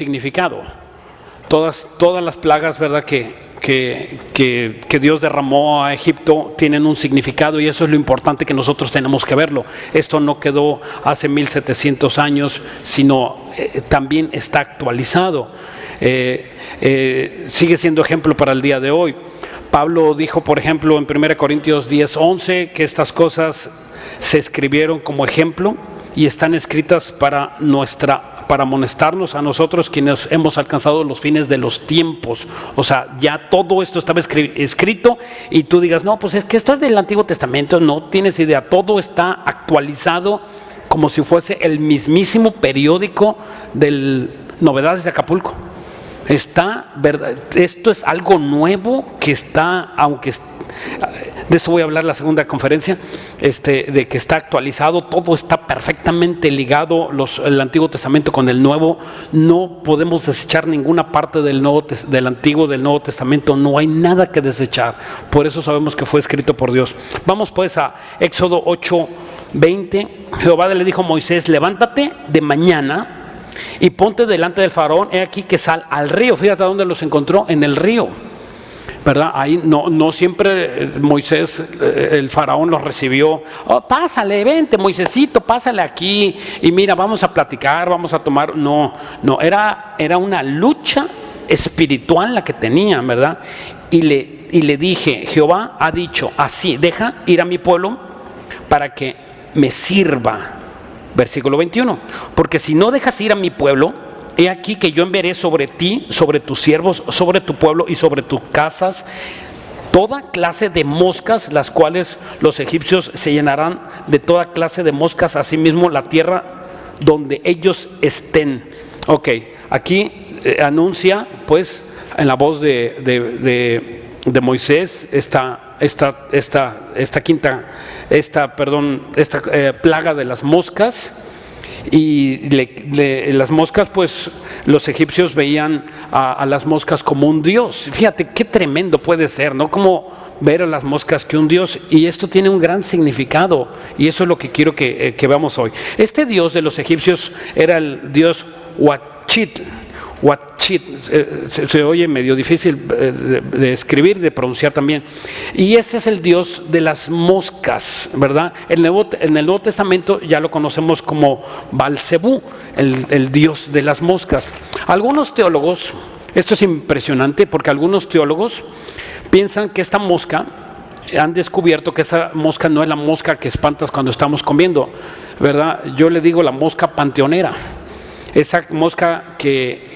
significado. Todas las plagas, ¿verdad?, que Dios derramó a Egipto tienen un significado, y eso es lo importante que nosotros tenemos que verlo. Esto no quedó hace 1700 años, sino también está actualizado. Sigue siendo ejemplo para el día de hoy. Pablo dijo, por ejemplo, en 1 Corintios 10:11, que estas cosas se escribieron como ejemplo y están escritas para amonestarnos a nosotros quienes hemos alcanzado los fines de los tiempos. O sea, ya todo esto estaba escrito, y tú digas, no, pues es que esto es del Antiguo Testamento. No tienes idea, todo está actualizado como si fuese el mismísimo periódico del Novedades de Acapulco. ¿Verdad? Esto es algo nuevo que está, de esto voy a hablar en la segunda conferencia, de que está actualizado, todo está perfectamente ligado, el Antiguo Testamento con el Nuevo. No podemos desechar ninguna parte del Antiguo, del Nuevo Testamento, no hay nada que desechar. Por eso sabemos que fue escrito por Dios. Vamos pues a Éxodo 8:20. Jehová le dijo a Moisés, levántate de mañana y ponte delante del faraón, he aquí que sal al río. Fíjate dónde los encontró, en el río, ¿verdad? Ahí no siempre Moisés, el faraón los recibió. Oh, pásale, vente Moisésito, pásale aquí y mira, vamos a platicar, vamos a tomar. No, era una lucha espiritual la que tenían, ¿verdad? Y le dije, Jehová ha dicho así, deja ir a mi pueblo para que me sirva. Versículo 21, porque si no dejas ir a mi pueblo, he aquí que yo enviaré sobre ti, sobre tus siervos, sobre tu pueblo y sobre tus casas toda clase de moscas, las cuales los egipcios se llenarán de toda clase de moscas, asimismo la tierra donde ellos estén. Ok, aquí anuncia plaga en la voz de Moisés esta plaga de las moscas. Y las moscas, pues los egipcios veían a las moscas como un dios. Fíjate qué tremendo puede ser, ¿no? Como ver a las moscas que un dios. Y esto tiene un gran significado, y eso es lo que quiero que veamos hoy. Este dios de los egipcios era el dios Huachitl. Se oye medio difícil de escribir, de pronunciar también. Y este es el dios de las moscas, ¿verdad? En el Nuevo Testamento ya lo conocemos como Baal-zebú, el dios de las moscas. Algunos teólogos, esto es impresionante, porque algunos teólogos piensan que esta mosca, han descubierto que esa mosca no es la mosca que espantas cuando estamos comiendo, ¿verdad? Yo le digo la mosca panteonera, esa mosca que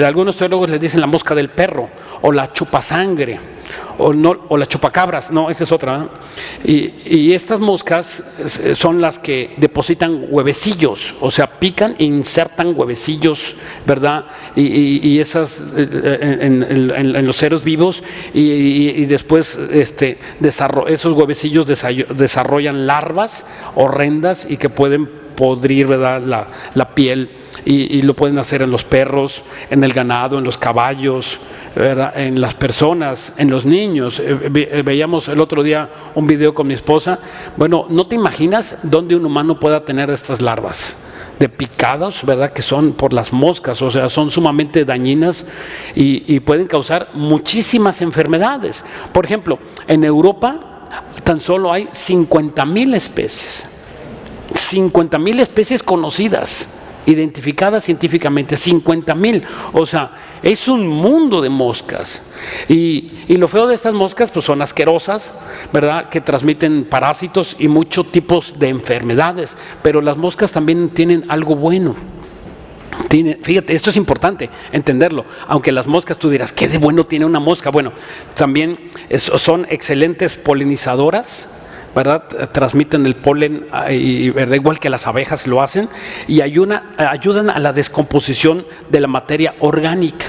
algunos teólogos le dicen la mosca del perro, o la chupasangre, o la chupacabras. No, esa es otra, ¿no? Y estas moscas son las que depositan huevecillos, o sea, pican e insertan huevecillos, ¿verdad? Y esas en los seres vivos, y después esos huevecillos desarrollan larvas horrendas y que pueden podrir, ¿verdad?, la piel. Y lo pueden hacer en los perros, en el ganado, en los caballos, ¿verdad?, en las personas, en los niños. Veíamos el otro día un video con mi esposa. Bueno, no te imaginas dónde un humano pueda tener estas larvas de picados, ¿verdad?, que son por las moscas. O sea, son sumamente dañinas y pueden causar muchísimas enfermedades. Por ejemplo, en Europa tan solo hay 50,000 especies. 50,000 especies conocidas, identificadas científicamente, 50,000. O sea, es un mundo de moscas. Y lo feo de estas moscas, pues son asquerosas, ¿verdad?, que transmiten parásitos y muchos tipos de enfermedades. Pero las moscas también tienen algo bueno. Fíjate, esto es importante entenderlo. Aunque las moscas, tú dirás, ¿qué de bueno tiene una mosca? Bueno, también son excelentes polinizadoras, ¿verdad? Transmiten el polen, ¿verdad?, igual que las abejas lo hacen, y ayudan a la descomposición de la materia orgánica.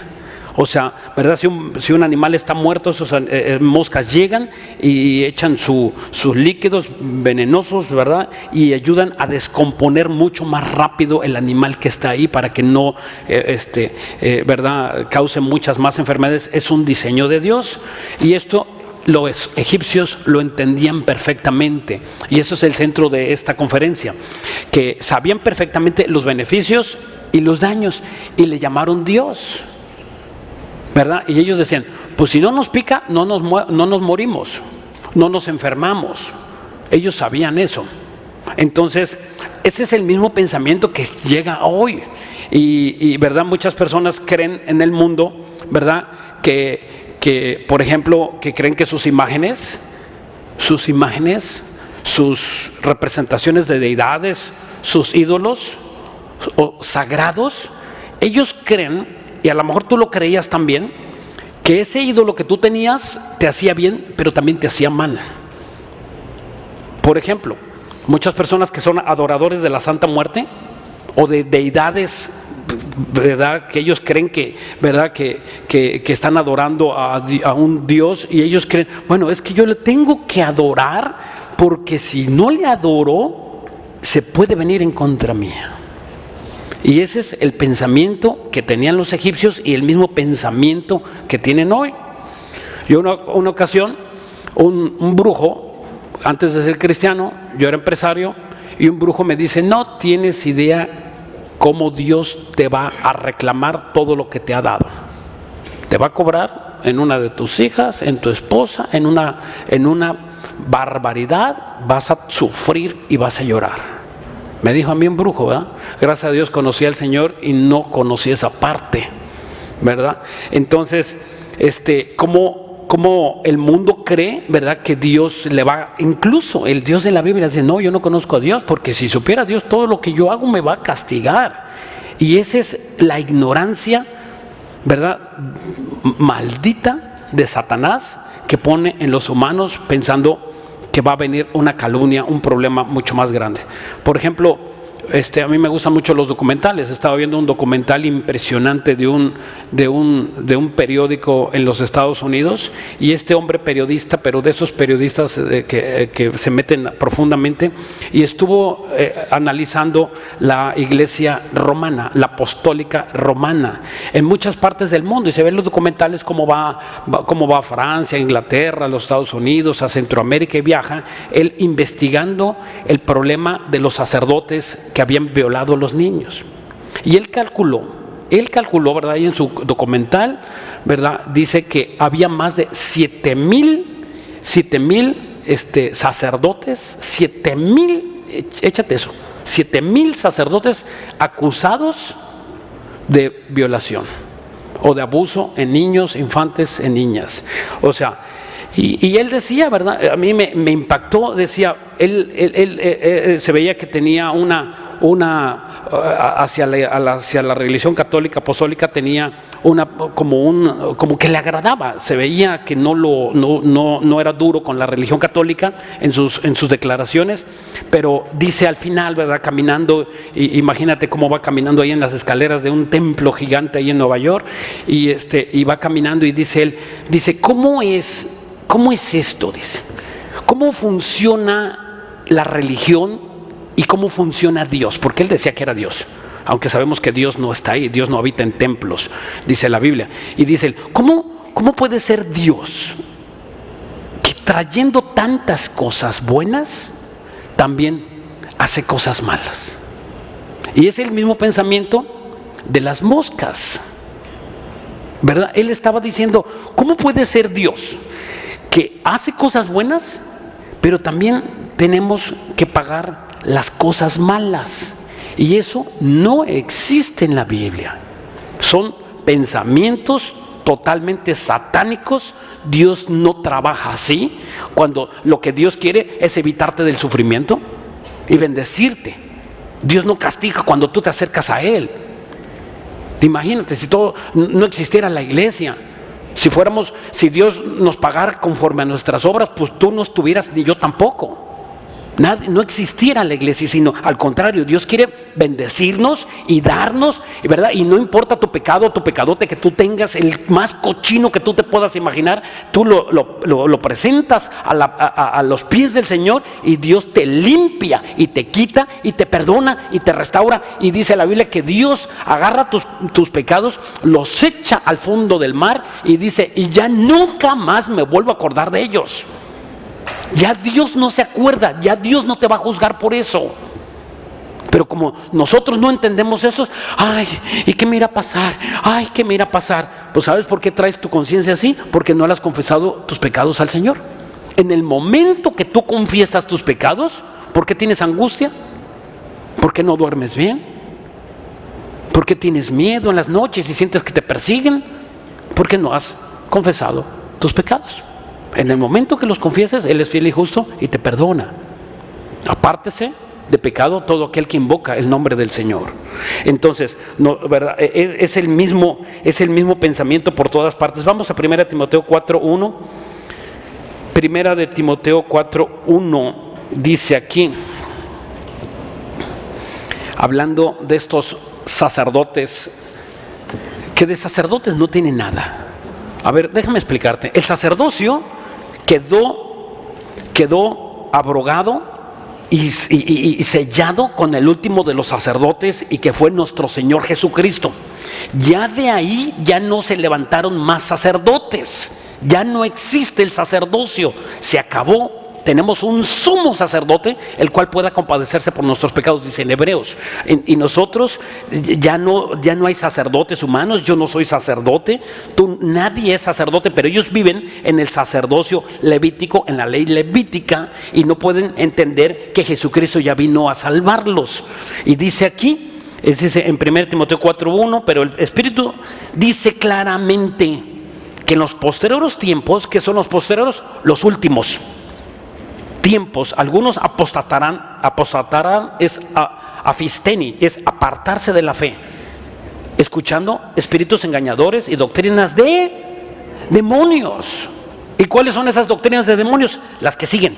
O sea, ¿verdad?, si un animal está muerto, esas moscas llegan y echan sus líquidos venenosos, ¿verdad?, y ayudan a descomponer mucho más rápido el animal que está ahí, para que no ¿verdad?, cause muchas más enfermedades. Es un diseño de Dios, y esto los egipcios lo entendían perfectamente, y eso es el centro de esta conferencia, que sabían perfectamente los beneficios y los daños, y le llamaron Dios, ¿verdad? Y ellos decían, pues si no nos pica, no nos morimos, no nos enfermamos. Ellos sabían eso. Entonces, ese es el mismo pensamiento que llega hoy. Y ¿verdad? Muchas personas creen en el mundo, ¿verdad? Que, por ejemplo, que creen que sus imágenes, sus representaciones de deidades, sus ídolos o sagrados, ellos creen, y a lo mejor tú lo creías también, que ese ídolo que tú tenías te hacía bien, pero también te hacía mal. Por ejemplo, muchas personas que son adoradores de la Santa Muerte o de deidades, ¿verdad? Que ellos creen que, ¿verdad? Que están adorando a un Dios, y ellos creen, bueno, es que yo le tengo que adorar porque si no le adoro se puede venir en contra mía. Y ese es el pensamiento que tenían los egipcios y el mismo pensamiento que tienen hoy. Yo una ocasión, un brujo, antes de ser cristiano, yo era empresario, y un brujo me dice, no tienes idea cómo Dios te va a reclamar todo lo que te ha dado. Te va a cobrar en una de tus hijas, en tu esposa, en una barbaridad, vas a sufrir y vas a llorar. Me dijo a mí un brujo, ¿verdad? Gracias a Dios conocí al Señor y no conocí esa parte, ¿verdad? Entonces, como el mundo cree, ¿verdad? Que Dios le va, incluso el Dios de la Biblia dice, no, yo no conozco a Dios, porque si supiera Dios todo lo que yo hago me va a castigar. Y esa es la ignorancia, ¿verdad? Maldita de Satanás, que pone en los humanos pensando que va a venir una calumnia, un problema mucho más grande. Por ejemplo, a mí me gustan mucho los documentales. Estaba viendo un documental impresionante de un periódico en los Estados Unidos, y este hombre periodista, pero de esos periodistas que se meten profundamente, y estuvo analizando la iglesia romana, la apostólica romana, en muchas partes del mundo, y se ven los documentales cómo va a Francia, a Inglaterra, a los Estados Unidos, a Centroamérica, y viaja él investigando el problema de los sacerdotes que habían violado a los niños. Y él calculó, ¿verdad? Y en su documental, ¿verdad? Dice que había más de 7,000 sacerdotes, 7,000, échate eso, 7,000 sacerdotes acusados de violación o de abuso en niños, infantes, en niñas. O sea, y él decía, ¿verdad? A mí me impactó, decía, él se veía que tenía hacia la religión católica apostólica, tenía como que le agradaba. Se veía que no era duro con la religión católica en sus declaraciones, pero dice al final, ¿verdad? Caminando, imagínate cómo va caminando ahí en las escaleras de un templo gigante ahí en Nueva York, y va caminando, y dice él, ¿cómo es esto? Dice, ¿cómo funciona la religión y cómo funciona Dios? Porque él decía que era Dios, aunque sabemos que Dios no está ahí, Dios no habita en templos, dice la Biblia. Y dice él, ¿cómo puede ser Dios que trayendo tantas cosas buenas también hace cosas malas? Y es el mismo pensamiento de las moscas, ¿verdad? Él estaba diciendo, ¿cómo puede ser Dios que hace cosas buenas, pero también tenemos que pagar las cosas malas? Y eso no existe en la Biblia. Son pensamientos totalmente satánicos. Dios no trabaja así, cuando lo que Dios quiere es evitarte del sufrimiento y bendecirte. Dios no castiga cuando tú te acercas a Él. Imagínate si no existiera la iglesia. Si Dios nos pagara conforme a nuestras obras, pues tú no estuvieras ni yo tampoco. No existiera la iglesia, sino al contrario, Dios quiere bendecirnos y darnos, ¿verdad? Y no importa tu pecado, tu pecadote que tú tengas, el más cochino que tú te puedas imaginar, tú lo presentas a los pies del Señor, y Dios te limpia y te quita y te perdona y te restaura. Y dice la Biblia que Dios agarra tus pecados, los echa al fondo del mar, y dice, y ya nunca más me vuelvo a acordar de ellos. Ya Dios no se acuerda, ya Dios no te va a juzgar por eso. Pero como nosotros no entendemos eso, ay, ¿y qué me irá a pasar? Ay, ¿qué me irá a pasar? Pues ¿sabes por qué traes tu conciencia así? Porque no le has confesado tus pecados al Señor. En el momento que tú confiesas tus pecados, ¿por qué tienes angustia? ¿Por qué no duermes bien? ¿Por qué tienes miedo en las noches y sientes que te persiguen? Porque no has confesado tus pecados. En el momento que los confieses, Él es fiel y justo y te perdona. Apártese de pecado todo aquel que invoca el nombre del Señor. Entonces, no, ¿verdad? Es el mismo pensamiento por todas partes. Vamos a 1 Timoteo 4:1. 1 de Timoteo 4:1 dice aquí, hablando de estos sacerdotes, que de sacerdotes no tienen nada. A ver, déjame explicarte. El sacerdocio quedó abrogado y sellado con el último de los sacerdotes, y que fue nuestro Señor Jesucristo. Ya de ahí ya no se levantaron más sacerdotes, ya no existe el sacerdocio, se acabó. Tenemos un sumo sacerdote, el cual pueda compadecerse por nuestros pecados, dice en Hebreos. Y nosotros ya no hay sacerdotes humanos. Yo no soy sacerdote, nadie es sacerdote, pero ellos viven en el sacerdocio levítico, en la ley levítica, y no pueden entender que Jesucristo ya vino a salvarlos. Y dice aquí, dice en 1 Timoteo 4:1, pero el Espíritu dice claramente que en los posteriores tiempos, ¿qué son los posteriores? Los últimos tiempos, algunos apostatarán es afisteni, es apartarse de la fe, escuchando espíritus engañadores y doctrinas de demonios. ¿Y cuáles son esas doctrinas de demonios? Las que siguen,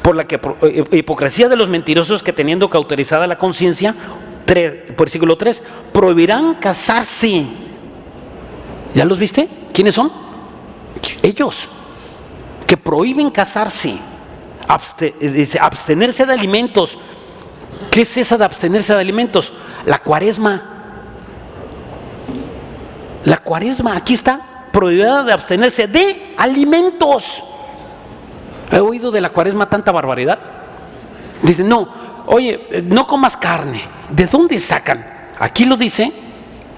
por la que hipocresía de los mentirosos, que teniendo cauterizada la conciencia, versículo 3, prohibirán casarse. ¿Ya los viste? ¿Quiénes son? Ellos, que prohíben casarse. Dice abstenerse de alimentos. ¿Qué es esa de abstenerse de alimentos? La cuaresma. La cuaresma, aquí está, prohibida de abstenerse de alimentos. ¿He oído de la cuaresma tanta barbaridad? Dicen, no, oye, no comas carne. ¿De dónde sacan? Aquí lo dice,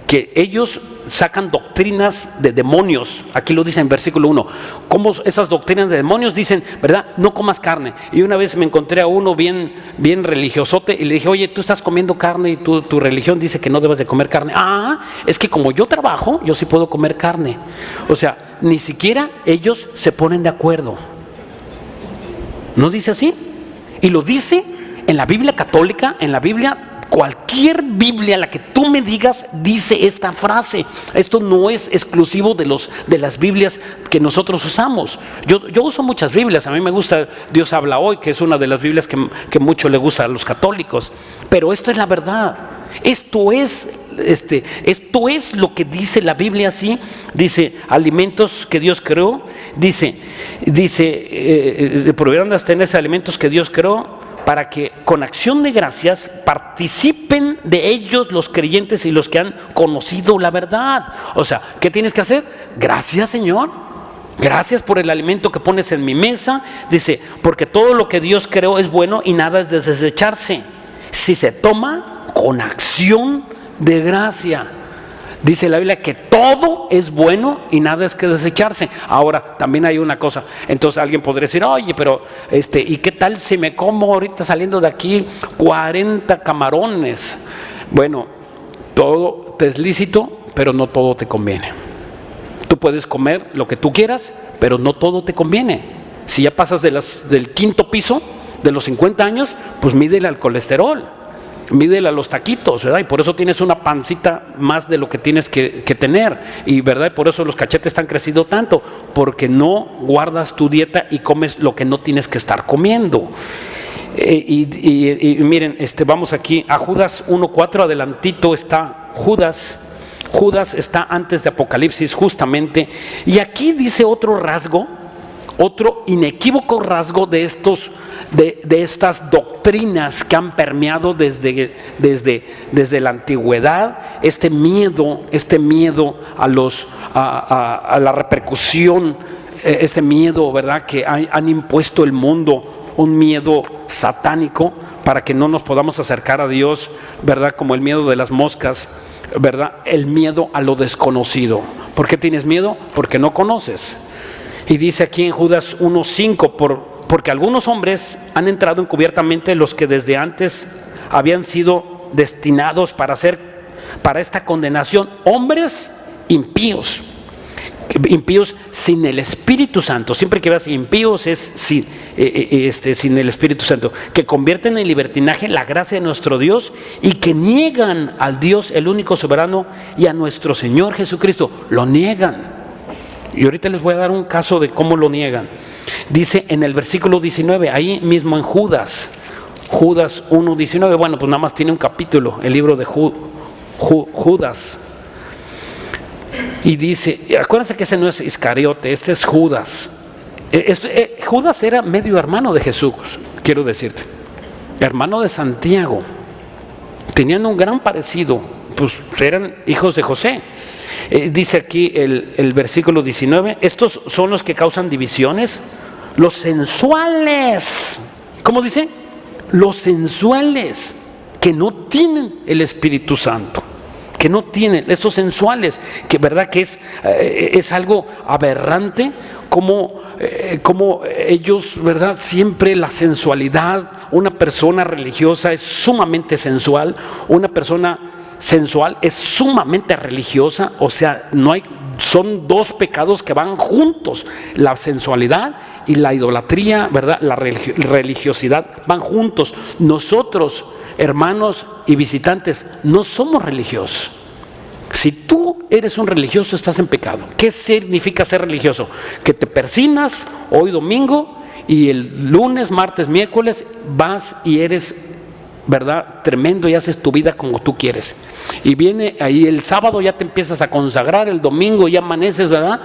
que ellos sacan doctrinas de demonios. Aquí lo dice en versículo 1. ¿Cómo esas doctrinas de demonios? Dicen, ¿verdad? No comas carne. Y una vez me encontré a uno bien religiosote y le dije, oye, tú estás comiendo carne y tu religión dice que no debes de comer carne. Ah, es que como yo trabajo, yo sí puedo comer carne. O sea, ni siquiera ellos se ponen de acuerdo. ¿No dice así? Y lo dice en la Biblia católica, en la Biblia. Cualquier Biblia, la que tú me digas, dice esta frase. Esto no es exclusivo de las Biblias que nosotros usamos. Yo uso muchas Biblias. A mí me gusta Dios habla hoy, que es una de las Biblias que mucho le gusta a los católicos. Pero esto es la verdad. Esto es lo que dice la Biblia. Así dice, alimentos que Dios creó. Dice prohibieron de abstenerse de alimentos que Dios creó, para que con acción de gracias participen de ellos los creyentes y los que han conocido la verdad. O sea, ¿qué tienes que hacer? Gracias, Señor. Gracias por el alimento que pones en mi mesa. Dice, porque todo lo que Dios creó es bueno y nada es de desecharse, si se toma con acción de gracia. Dice la Biblia que todo es bueno y nada es que desecharse. Ahora, también hay una cosa. Entonces alguien podría decir, oye, pero ¿y qué tal si me como ahorita saliendo de aquí 40 camarones? Bueno, todo te es lícito, pero no todo te conviene. Tú puedes comer lo que tú quieras, pero no todo te conviene. Si ya pasas del quinto piso, de los 50 años, pues mídele al colesterol. Mídele a los taquitos, ¿verdad? Y por eso tienes una pancita más de lo que tienes que tener. Y ¿verdad? Y por eso los cachetes están creciendo tanto, porque no guardas tu dieta y comes lo que no tienes que estar comiendo. Y miren, vamos aquí a Judas 1:4, adelantito está Judas. Judas está antes de Apocalipsis justamente. Y aquí dice otro rasgo, otro inequívoco rasgo de estas doctrinas que han permeado desde la antigüedad, este miedo a la repercusión, este miedo, ¿verdad?, que han impuesto el mundo, un miedo satánico, para que no nos podamos acercar a Dios, ¿verdad? Como el miedo de las moscas, ¿verdad? El miedo a lo desconocido. ¿Por qué tienes miedo? Porque no conoces. Y dice aquí en Judas 1:5, porque algunos hombres han entrado encubiertamente, los que desde antes habían sido destinados para esta condenación, hombres impíos sin el Espíritu Santo. Siempre que veas impíos es sin el Espíritu Santo, que convierten en libertinaje la gracia de nuestro Dios y que niegan al Dios, el único soberano, y a nuestro Señor Jesucristo. Lo niegan. Y ahorita les voy a dar un caso de cómo lo niegan. Dice en el versículo 19, ahí mismo en Judas 1:19, bueno, pues nada más tiene un capítulo, el libro de Judas. Y dice, acuérdense que ese no es Iscariote, este es Judas. Judas era medio hermano de Jesús, quiero decirte, hermano de Santiago. Tenían un gran parecido, pues eran hijos de José. Dice aquí el versículo 19, estos son los que causan divisiones, los sensuales. ¿Cómo dice? Los sensuales, que no tienen el Espíritu Santo. Que no tienen, estos sensuales, que verdad que es algo aberrante, como ellos, verdad, siempre la sensualidad. Una persona religiosa es sumamente sensual, una persona sensual es sumamente religiosa. O sea, son dos pecados que van juntos, la sensualidad y la idolatría, verdad, la religiosidad van juntos. Nosotros, hermanos y visitantes, no somos religiosos. Si tú eres un religioso, estás en pecado. ¿Qué significa ser religioso? Que te persignas hoy domingo y el lunes, martes, miércoles vas y eres, ¿verdad?, tremendo, y haces tu vida como tú quieres. Y viene ahí el sábado, ya te empiezas a consagrar, el domingo ya amaneces, ¿verdad?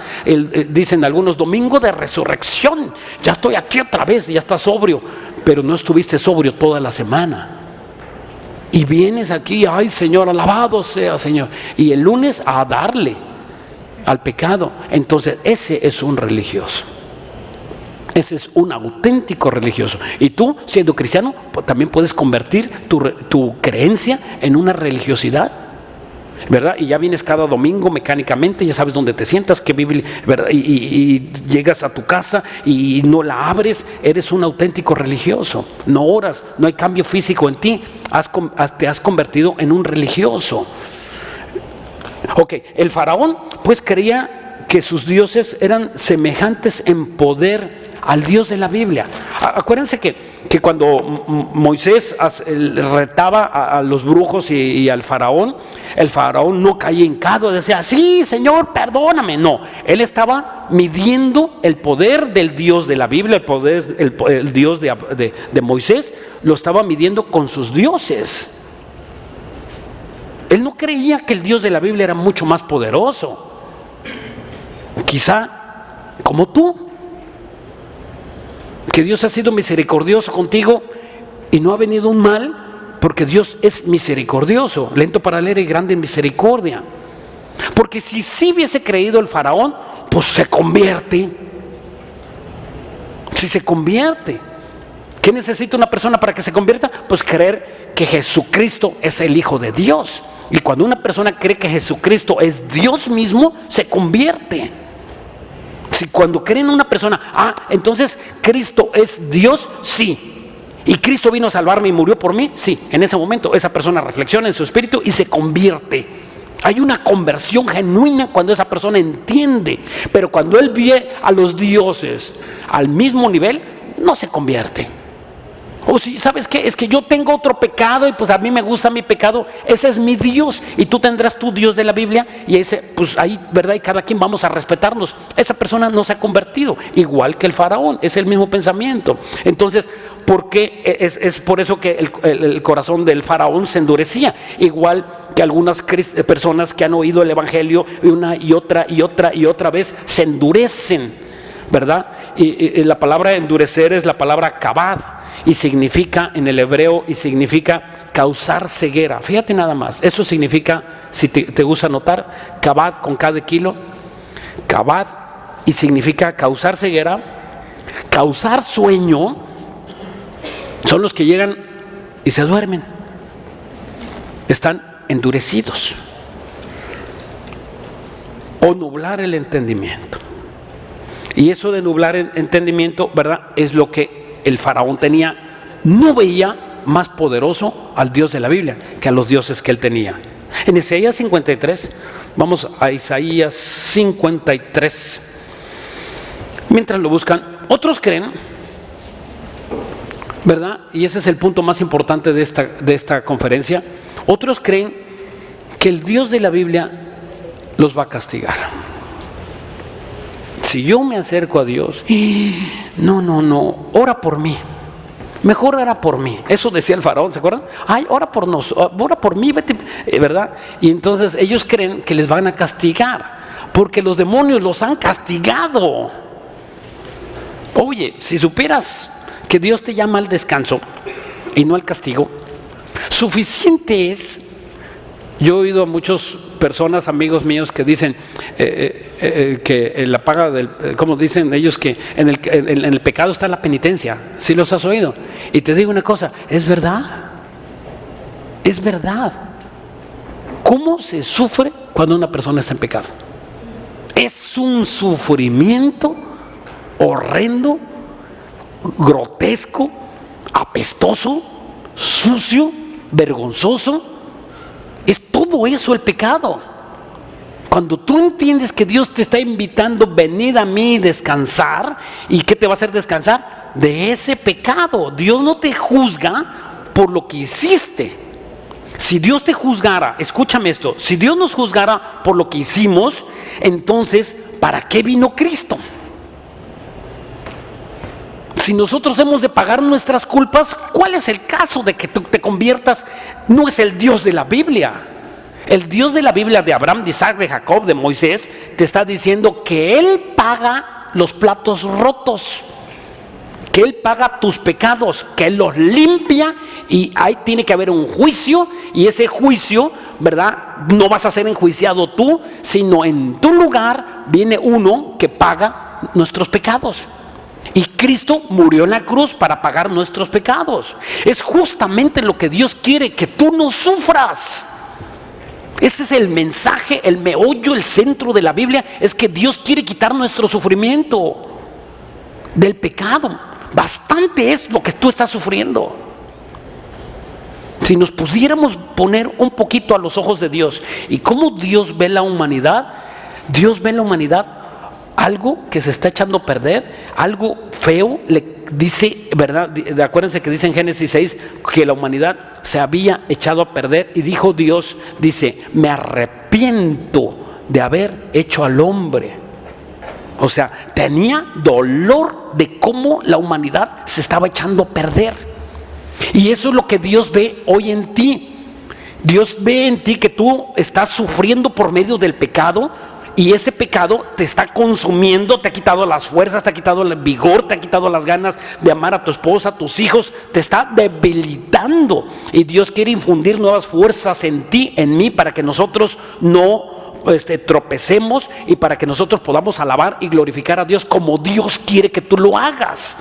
Dicen algunos, domingo de resurrección, ya estoy aquí otra vez, ya estás sobrio, pero no estuviste sobrio toda la semana. Y vienes aquí, ay Señor, alabado sea Señor, y el lunes a darle al pecado. Entonces ese es un religioso. Ese es un auténtico religioso. Y tú, siendo cristiano, también puedes convertir tu creencia en una religiosidad, ¿verdad? Y ya vienes cada domingo mecánicamente, ya sabes dónde te sientas, qué Biblia, ¿verdad? Y llegas a tu casa y no la abres. Eres un auténtico religioso. No oras, no hay cambio físico en ti. Te has convertido en un religioso. Ok, el faraón pues creía que sus dioses eran semejantes en poder al Dios de la Biblia. Acuérdense que cuando Moisés retaba a los brujos y al faraón, el faraón no caía hincado, decía, sí Señor, perdóname. No, él estaba midiendo el poder del Dios de la Biblia, el Dios de Moisés, lo estaba midiendo con sus dioses. Él no creía que el Dios de la Biblia era mucho más poderoso. Quizá como tú, que Dios ha sido misericordioso contigo y no ha venido un mal, porque Dios es misericordioso, lento para la ira y grande en misericordia. Porque si sí hubiese creído el faraón, pues se convierte. Si se convierte, ¿qué necesita una persona para que se convierta? Pues creer que Jesucristo es el Hijo de Dios. Y cuando una persona cree que Jesucristo es Dios mismo, se convierte. Si cuando creen en una persona, entonces Cristo es Dios, sí, y Cristo vino a salvarme y murió por mí, sí, en ese momento esa persona reflexiona en su espíritu y se convierte. Hay una conversión genuina cuando esa persona entiende, pero cuando él ve a los dioses al mismo nivel, no se convierte. O si, ¿sabes qué? Es que yo tengo otro pecado y pues a mí me gusta mi pecado, ese es mi Dios, y tú tendrás tu Dios de la Biblia, y ese, pues ahí, ¿verdad? Y cada quien vamos a respetarnos. Esa persona no se ha convertido, igual que el faraón, es el mismo pensamiento. Entonces, ¿por qué? Es por eso que el corazón del faraón se endurecía, igual que algunas personas que han oído el evangelio una y otra vez se endurecen, ¿verdad? Y la palabra endurecer es la palabra kabad, y significa en el hebreo, y significa causar ceguera. Fíjate nada más, eso significa, si te gusta anotar, kabad con K de kilo, kabad, y significa causar ceguera, causar sueño. Son los que llegan y se duermen. Están endurecidos. O nublar el entendimiento. Y eso de nublar el entendimiento, ¿verdad?, es lo que el faraón tenía. No veía más poderoso al Dios de la Biblia que a los dioses que él tenía. En Isaías 53, vamos a Isaías 53. Mientras lo buscan, otros creen, ¿verdad? Y ese es el punto más importante de esta conferencia. Otros creen que el Dios de la Biblia los va a castigar. Si yo me acerco a Dios, no, ora por mí. Mejor ora por mí. Eso decía el faraón, ¿se acuerdan? Ay, ora por mí, vete, ¿verdad? Y entonces ellos creen que les van a castigar, porque los demonios los han castigado. Oye, si supieras que Dios te llama al descanso y no al castigo, suficiente es. Yo he oído a muchas personas, amigos míos, que dicen que la paga del, como dicen ellos, que en el pecado está la penitencia. ¿Sí los has oído? Y te digo una cosa, es verdad. Es verdad. ¿Cómo se sufre cuando una persona está en pecado? Es un sufrimiento horrendo, grotesco, apestoso, sucio, vergonzoso. Es todo eso el pecado. Cuando tú entiendes que Dios te está invitando, venid a mí y descansar, ¿y qué te va a hacer descansar? De ese pecado. Dios no te juzga por lo que hiciste. Si Dios te juzgara, escúchame esto, si Dios nos juzgara por lo que hicimos, entonces, ¿para qué vino Cristo? Si nosotros hemos de pagar nuestras culpas, ¿cuál es el caso de que tú te conviertas? No es el Dios de la Biblia. El Dios de la Biblia, de Abraham, de Isaac, de Jacob, de Moisés, te está diciendo que Él paga los platos rotos, que Él paga tus pecados, que Él los limpia, y ahí tiene que haber un juicio, y ese juicio, ¿verdad?, no vas a ser enjuiciado tú, sino en tu lugar viene uno que paga nuestros pecados. Y Cristo murió en la cruz para pagar nuestros pecados. Es justamente lo que Dios quiere, que tú no sufras. Ese es el mensaje, el meollo, el centro de la Biblia, es que Dios quiere quitar nuestro sufrimiento del pecado. Bastante es lo que tú estás sufriendo. Si nos pudiéramos poner un poquito a los ojos de Dios y cómo Dios ve la humanidad, Dios ve la humanidad algo que se está echando a perder, algo feo. Le dice, ¿verdad? Acuérdense que dice en Génesis 6 que la humanidad se había echado a perder, y dijo Dios, dice, me arrepiento de haber hecho al hombre. O sea, tenía dolor de cómo la humanidad se estaba echando a perder. Y eso es lo que Dios ve hoy en ti. Dios ve en ti que tú estás sufriendo por medio del pecado. Y ese pecado te está consumiendo, te ha quitado las fuerzas, te ha quitado el vigor, te ha quitado las ganas de amar a tu esposa, a tus hijos, te está debilitando. Y Dios quiere infundir nuevas fuerzas en ti, en mí, para que nosotros no tropecemos y para que nosotros podamos alabar y glorificar a Dios como Dios quiere que tú lo hagas.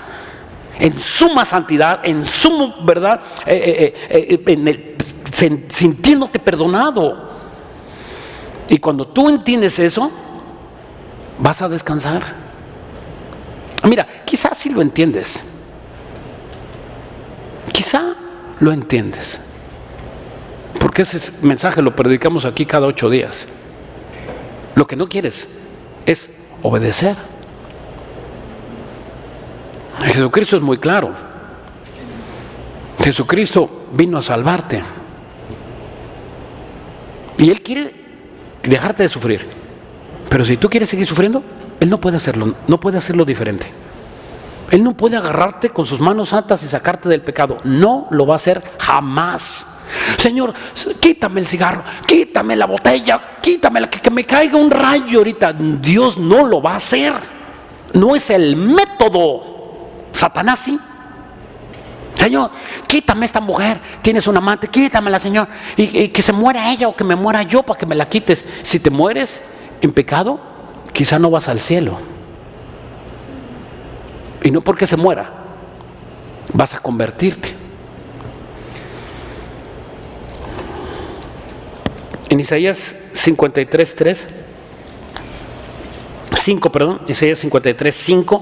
En suma santidad, en sumo, ¿verdad? Sintiéndote perdonado. Y cuando tú entiendes eso, vas a descansar. Mira, quizás sí lo entiendes. Quizá lo entiendes. Porque ese mensaje lo predicamos aquí cada 8 días. Lo que no quieres es obedecer. Jesucristo es muy claro. Jesucristo vino a salvarte. Y Él quiere dejarte de sufrir. Pero si tú quieres seguir sufriendo, Él no puede hacerlo, no puede hacerlo diferente. Él no puede agarrarte con sus manos santas y sacarte del pecado. No lo va a hacer jamás. Señor, quítame el cigarro, quítame la botella, quítame que me caiga un rayo ahorita. Dios no lo va a hacer. No es el método. Satanás sí. Señor, quítame esta mujer, tienes un amante, quítamela, Señor, y que se muera ella o que me muera yo para que me la quites. Si te mueres en pecado, quizá no vas al cielo. Y no porque se muera, vas a convertirte. En Isaías 53:5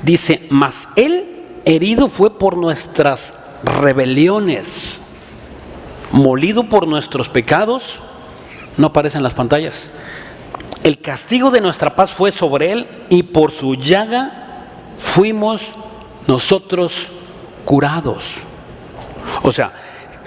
dice: mas él herido fue por nuestras rebeliones, molido por nuestros pecados. No aparece en las pantallas. El castigo de nuestra paz fue sobre él, y por su llaga fuimos nosotros curados. O sea,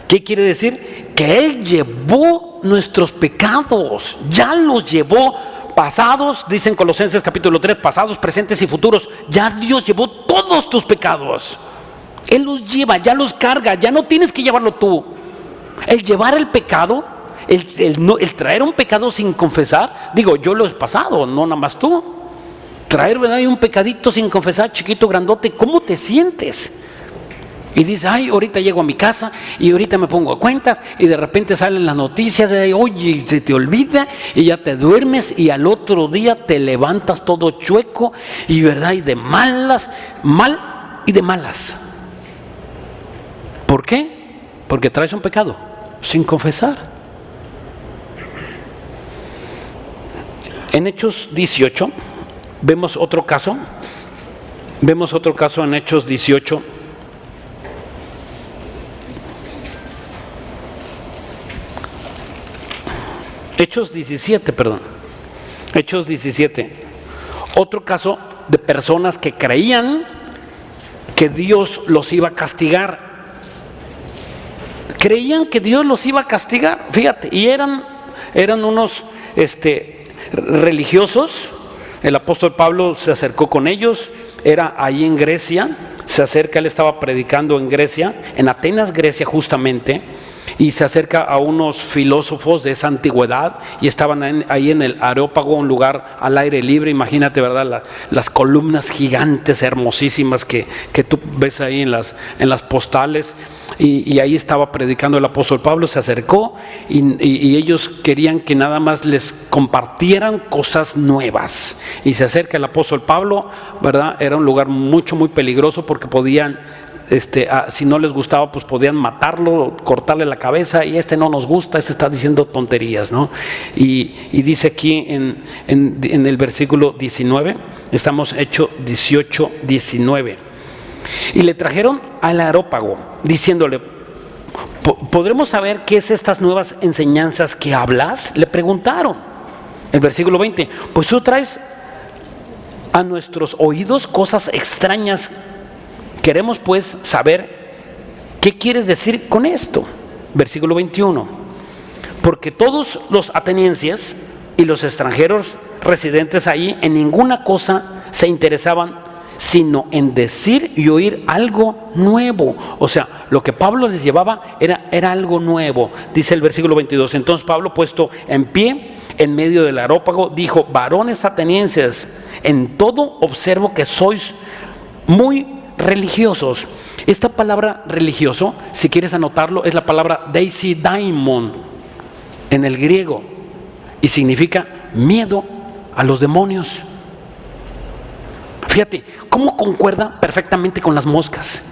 ¿qué quiere decir? Que él llevó nuestros pecados, ya los llevó, pasados, dicen Colosenses capítulo 3, pasados, presentes y futuros. Ya Dios llevó todos tus pecados. Él los lleva, ya los carga, ya no tienes que llevarlo tú. El llevar el pecado, el traer un pecado sin confesar, digo, yo lo he pasado, no nada más tú. Traer, ¿verdad?, un pecadito sin confesar, chiquito, grandote, ¿cómo te sientes? Y dices: ay, ahorita llego a mi casa y ahorita me pongo a cuentas, y de repente salen las noticias de, oye, se te olvida, y ya te duermes, y al otro día te levantas todo chueco, y verdad, y de malas, mal y de malas. ¿Por qué? Porque traes un pecado sin confesar. En Hechos 18 vemos otro caso en Hechos 18. Hechos 17. Otro caso de personas que creían que Dios los iba a castigar. Creían que Dios los iba a castigar, fíjate, y eran unos religiosos. El apóstol Pablo se acercó con ellos, era ahí en Grecia, se acerca, él estaba predicando en Grecia, en Atenas, Grecia justamente, y se acerca a unos filósofos de esa antigüedad, y estaban ahí en el Areópago, un lugar al aire libre. Imagínate, ¿verdad?, las columnas gigantes, hermosísimas que tú ves ahí en las postales, y ahí estaba predicando el apóstol Pablo. Se acercó y ellos querían que nada más les compartieran cosas nuevas, y se acerca el apóstol Pablo, ¿verdad? Era un lugar muy peligroso, porque podían, si no les gustaba, pues podían matarlo, cortarle la cabeza, y no nos gusta, está diciendo tonterías, ¿no? Y dice aquí en el versículo 19, estamos Hechos 18, 19. Y le trajeron al Areópago, diciéndole: ¿podremos saber qué es estas nuevas enseñanzas que hablas? Le preguntaron. El versículo 20: pues tú traes a nuestros oídos cosas extrañas. Queremos pues saber qué quieres decir con esto. Versículo 21: porque todos los atenienses y los extranjeros residentes ahí en ninguna cosa se interesaban sino en decir y oír algo nuevo. O sea, lo que Pablo les llevaba era algo nuevo. Dice el versículo 22: entonces Pablo, puesto en pie en medio del Areópago, dijo: varones atenienses, en todo observo que sois muy religiosos. Esta palabra religioso, si quieres anotarlo, es la palabra deisidaion en el griego, y significa miedo a los demonios. Fíjate cómo concuerda perfectamente con las moscas.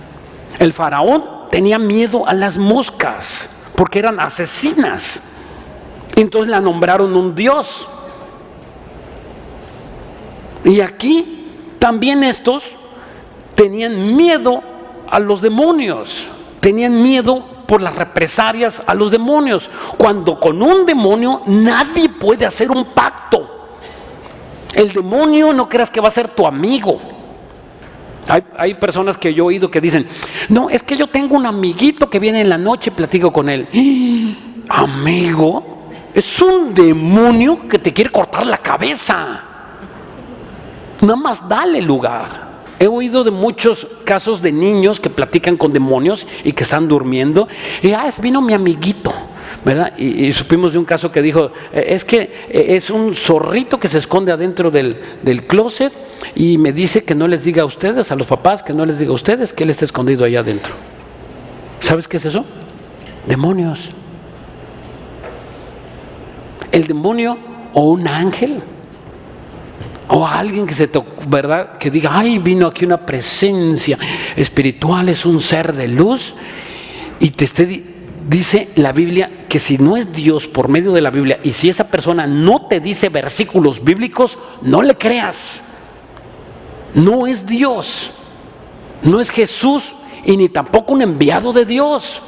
El faraón tenía miedo a las moscas porque eran asesinas, entonces la nombraron un dios. Y aquí también estos tenían miedo a los demonios, tenían miedo por las represalias a los demonios, cuando con un demonio nadie puede hacer un pacto. El demonio, no creas que va a ser tu amigo. Hay personas que yo he oído que dicen: no, es que yo tengo un amiguito que viene en la noche y platico con él. Amigo, es un demonio que te quiere cortar la cabeza. Nada más dale lugar. He oído de muchos casos de niños que platican con demonios y que están durmiendo, y vino mi amiguito, ¿verdad? Y supimos de un caso que dijo: es que es un zorrito que se esconde adentro del closet, y me dice que no les diga a ustedes, a los papás, que no les diga a ustedes que él está escondido allá adentro. ¿Sabes qué es eso? Demonios. El demonio o un ángel o alguien que ¿verdad?, que diga: ay, vino aquí una presencia espiritual, es un ser de luz, y te esté dice la Biblia que si no es Dios por medio de la Biblia y si esa persona no te dice versículos bíblicos, no le creas. No es Dios, no es Jesús y ni tampoco un enviado de Dios.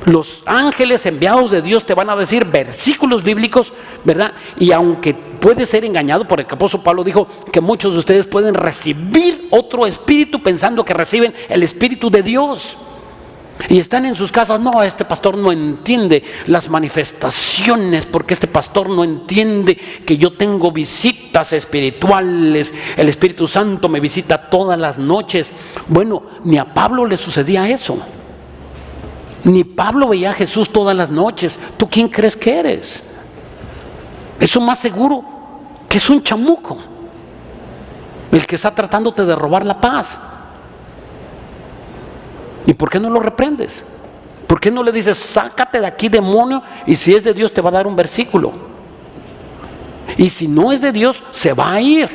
Los ángeles enviados de Dios te van a decir versículos bíblicos, ¿verdad? Y aunque puede ser engañado, por el apóstol Pablo dijo que muchos de ustedes pueden recibir otro espíritu pensando que reciben el espíritu de Dios. Y están en sus casas, no, este pastor no entiende las manifestaciones, porque este pastor no entiende que yo tengo visitas espirituales, el Espíritu Santo me visita todas las noches. Bueno, ni a Pablo le sucedía eso. Ni Pablo veía a Jesús todas las noches. ¿Tú quién crees que eres? Eso más seguro que es un chamuco, el que está tratándote de robar la paz. ¿Y por qué no lo reprendes? ¿Por qué no le dices, sácate de aquí, demonio? Y si es de Dios te va a dar un versículo. Y si no es de Dios, se va a ir.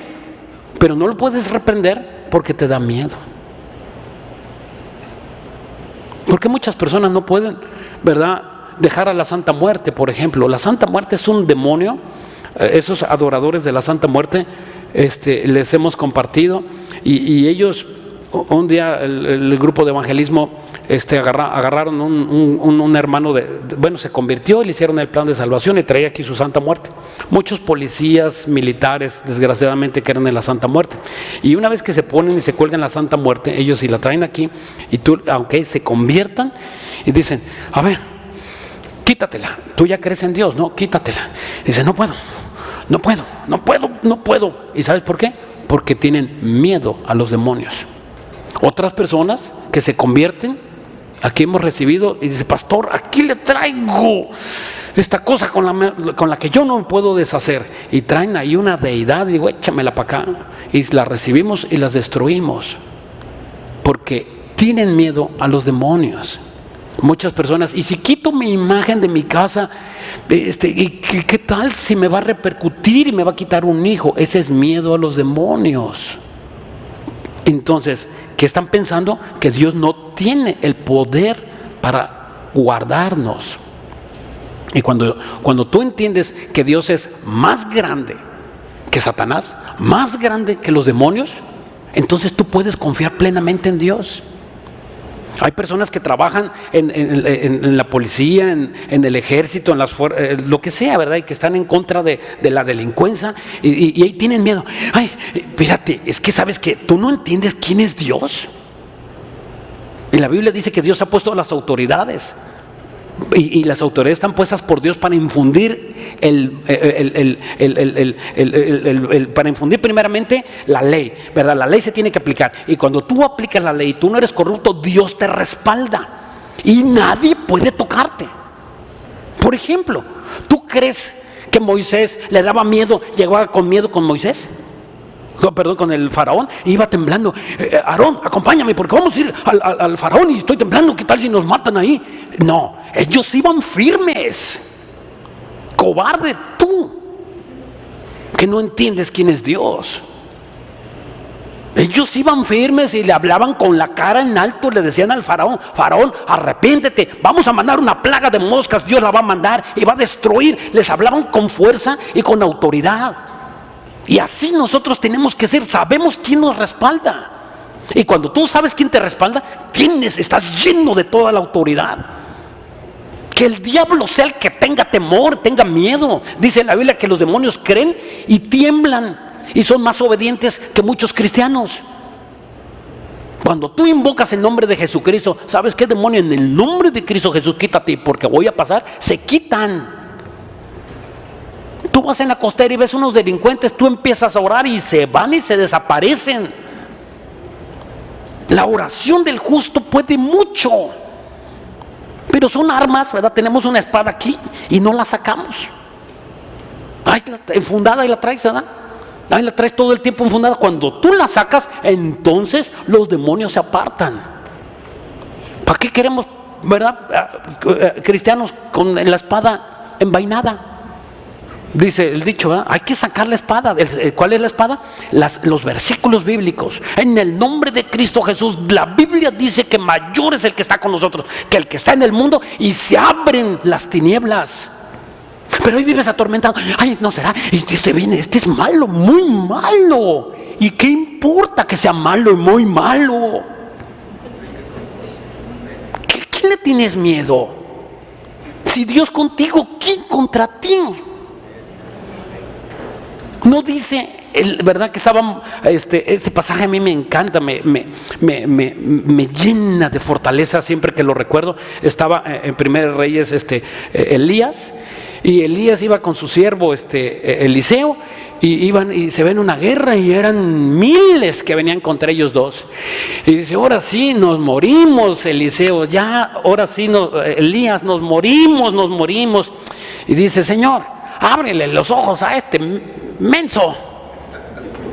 Pero no lo puedes reprender porque te da miedo. Porque muchas personas no pueden, ¿verdad?, dejar a la Santa Muerte, por ejemplo. La Santa Muerte es un demonio. Esos adoradores de la Santa Muerte les hemos compartido. Y ellos, un día el grupo de evangelismo agarraron un hermano se convirtió y le hicieron el plan de salvación y traía aquí su Santa Muerte. Muchos policías, militares, desgraciadamente, que eran de la Santa Muerte. Y una vez que se ponen y se cuelgan la Santa Muerte, ellos y la traen aquí, y tú, aunque se conviertan, y dicen, a ver, quítatela, tú ya crees en Dios, ¿no? Quítatela. Y dice, no puedo. ¿Y sabes por qué? Porque tienen miedo a los demonios. Otras personas que se convierten, aquí hemos recibido, y dice, pastor, aquí le traigo esta cosa con la que yo no me puedo deshacer. Y traen ahí una deidad, y digo, échamela para acá. Y la recibimos y las destruimos. Porque tienen miedo a los demonios. Muchas personas, y si quito mi imagen de mi casa, ¿y qué tal si me va a repercutir y me va a quitar un hijo? Ese es miedo a los demonios. Entonces, ¿qué están pensando? Que Dios no tiene el poder para guardarnos. Y cuando tú entiendes que Dios es más grande que Satanás, más grande que los demonios, entonces tú puedes confiar plenamente en Dios. Hay personas que trabajan en la policía, en el ejército, en lo que sea, ¿verdad? Y que están en contra de la delincuencia y ahí tienen miedo. Ay, espérate, es que sabes que tú no entiendes quién es Dios. Y la Biblia dice que Dios ha puesto a las autoridades y las autoridades están puestas por Dios para infundir para infundir primeramente la ley, ¿verdad? La ley se tiene que aplicar, y cuando tú aplicas la ley y tú no eres corrupto, Dios te respalda y nadie puede tocarte. Por ejemplo, ¿tú crees que Moisés le daba miedo, llegaba con miedo con Moisés? Con el faraón, iba temblando. Aarón, acompáñame porque vamos a ir al faraón y estoy temblando, ¿qué tal si nos matan ahí? No, ellos iban firmes. Cobarde tú, que no entiendes quién es Dios. Ellos iban firmes y le hablaban con la cara en alto, le decían al faraón, faraón, arrepiéntete, vamos a mandar una plaga de moscas, Dios la va a mandar y va a destruir. Les hablaban con fuerza y con autoridad. Y así nosotros tenemos que ser, sabemos quién nos respalda. Y cuando tú sabes quién te respalda, estás lleno de toda la autoridad. Que el diablo sea el que tenga temor, tenga miedo. Dice la Biblia que los demonios creen y tiemblan y son más obedientes que muchos cristianos. Cuando tú invocas el nombre de Jesucristo, ¿sabes qué, demonio? En el nombre de Cristo Jesús, quítate, porque voy a pasar. Se quitan. Tú vas en la costera y ves unos delincuentes, tú empiezas a orar y se van y se desaparecen. La oración del justo puede mucho. Pero son armas, ¿verdad? Tenemos una espada aquí y no la sacamos. Ahí enfundada y la traes, ¿verdad? Ahí la traes todo el tiempo enfundada. Cuando tú la sacas, entonces los demonios se apartan. ¿Para qué queremos, verdad, cristianos con la espada envainada? Dice el dicho, ¿verdad? Hay que sacar la espada. ¿Cuál es la espada? Los versículos bíblicos. En el nombre de Cristo Jesús, la Biblia dice que mayor es el que está con nosotros que el que está en el mundo, y se abren las tinieblas. Pero hoy vives atormentado. Ay, no será, este es malo, muy malo. ¿Y qué importa que sea malo y muy malo? ¿Qué le tienes miedo? Si Dios contigo, ¿quién contra ti? No dice, ¿verdad? Que estaba, este pasaje a mí me encanta, me llena de fortaleza siempre que lo recuerdo. Estaba en Primer Reyes Elías, y Elías iba con su siervo Eliseo, y iban y se ven una guerra, y eran miles que venían contra ellos dos. Y dice, ahora sí nos morimos, Eliseo, ya, ahora sí, Elías, nos morimos. Y dice, Señor, ábrele los ojos a este menso.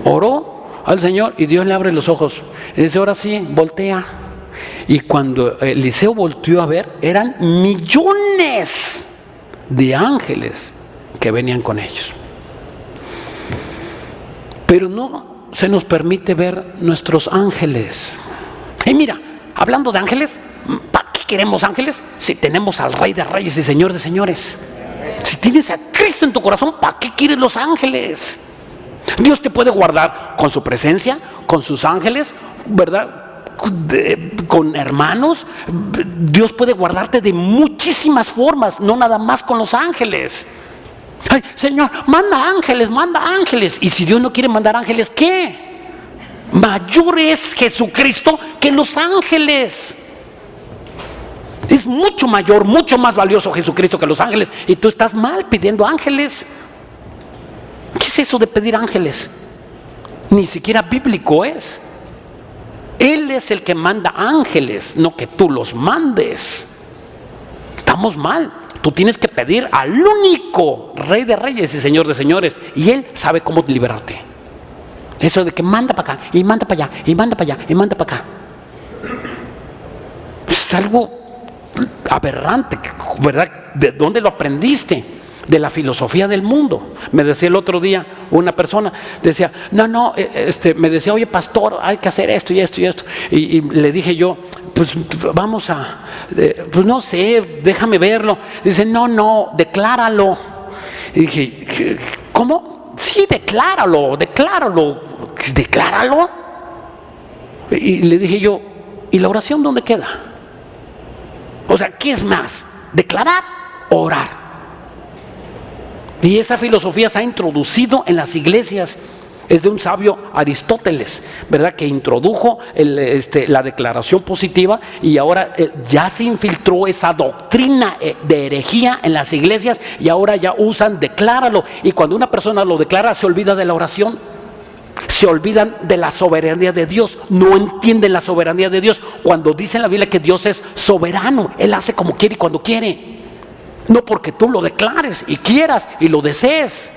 Oró al Señor y Dios le abre los ojos. Y dice, ahora sí, voltea. Y cuando Eliseo volteó a ver, eran millones de ángeles que venían con ellos. Pero no se nos permite ver nuestros ángeles. Y mira, hablando de ángeles, ¿para qué queremos ángeles si tenemos al Rey de Reyes y Señor de Señores? Si tienes a Cristo en tu corazón, ¿para qué quieres los ángeles? Dios te puede guardar con su presencia, con sus ángeles, ¿verdad? Con hermanos. Dios puede guardarte de muchísimas formas, no nada más con los ángeles. Ay, Señor, manda ángeles. Y si Dios no quiere mandar ángeles, ¿qué? Mayor es Jesucristo que los ángeles. Es mucho mayor, mucho más valioso Jesucristo que los ángeles. Y tú estás mal pidiendo ángeles. ¿Qué es eso de pedir ángeles? Ni siquiera bíblico es. Él es el que manda ángeles, no que tú los mandes. Estamos mal. Tú tienes que pedir al único Rey de Reyes y Señor de Señores, y Él sabe cómo liberarte. Eso de que manda para acá, y manda para allá, y manda para allá, y manda para acá, es algo aberrante, ¿verdad? ¿De dónde lo aprendiste? De la filosofía del mundo. Me decía el otro día una persona, decía, me decía, oye pastor, hay que hacer esto y esto y esto. Y le dije yo, pues vamos pues no sé, déjame verlo. Dice, no, decláralo. Y dije, ¿cómo? Sí, decláralo. Y le dije yo, ¿y la oración dónde queda? O sea, ¿qué es más? ¿Declarar o orar? Y esa filosofía se ha introducido en las iglesias. Es de un sabio Aristóteles, ¿verdad? Que introdujo la declaración positiva, y ahora ya se infiltró esa doctrina de herejía en las iglesias, y ahora ya usan decláralo. Y cuando una persona lo declara, se olvida de la oración. Se olvidan de la soberanía de Dios. No entienden la soberanía de Dios. Cuando dice en la Biblia que Dios es soberano, Él hace como quiere y cuando quiere. No porque tú lo declares y quieras y lo desees.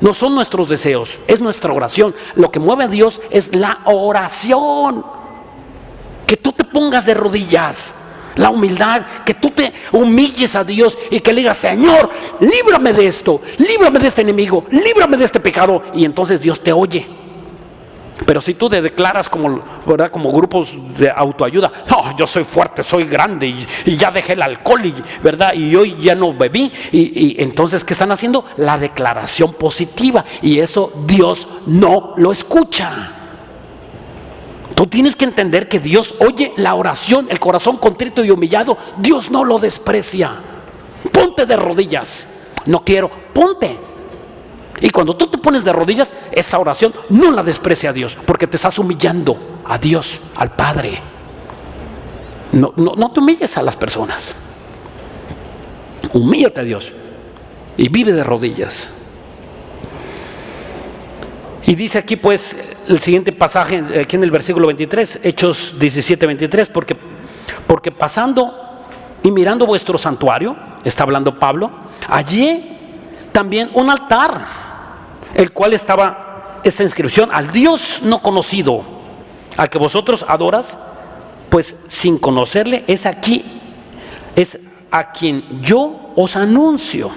No son nuestros deseos, es nuestra oración. Lo que mueve a Dios es la oración. Que tú te pongas de rodillas, la humildad, que tú te humilles a Dios y que le digas, Señor, líbrame de esto, líbrame de este enemigo, líbrame de este pecado. Y entonces Dios te oye. Pero si tú te declaras como, ¿verdad?, como grupos de autoayuda, no, yo soy fuerte, soy grande y ya dejé el alcohol, ¿verdad? Y hoy ya no bebí, y entonces ¿qué están haciendo? La declaración positiva, y eso Dios no lo escucha. Tú tienes que entender que Dios oye la oración, el corazón contrito y humillado. Dios no lo desprecia. Ponte de rodillas. No quiero, ponte. Y cuando tú te pones de rodillas, esa oración no la desprecia a Dios, porque te estás humillando a Dios, al Padre. No te humilles a las personas. Humíllate a Dios y vive de rodillas. Y dice aquí pues el siguiente pasaje, aquí en el versículo 23, Hechos 17:23, porque pasando y mirando vuestro santuario, está hablando Pablo, hallé también un altar, el cual estaba esta inscripción: al Dios no conocido, al que vosotros adoras, pues sin conocerle, es a quien yo os anuncio.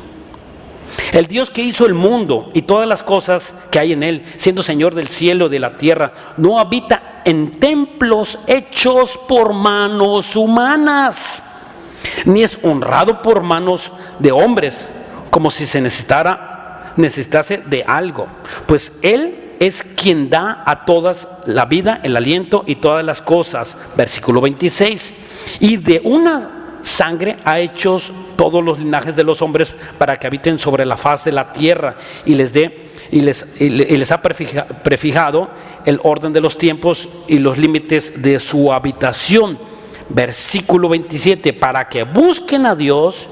El Dios que hizo el mundo y todas las cosas que hay en él, siendo Señor del cielo y de la tierra, no habita en templos hechos por manos humanas, ni es honrado por manos de hombres, como si se necesitase de algo, pues Él es quien da a todas la vida, el aliento y todas las cosas. Versículo 26. Y de una sangre ha hecho todos los linajes de los hombres para que habiten sobre la faz de la tierra, y les ha prefijado el orden de los tiempos y los límites de su habitación. Versículo 27, para que busquen a Dios,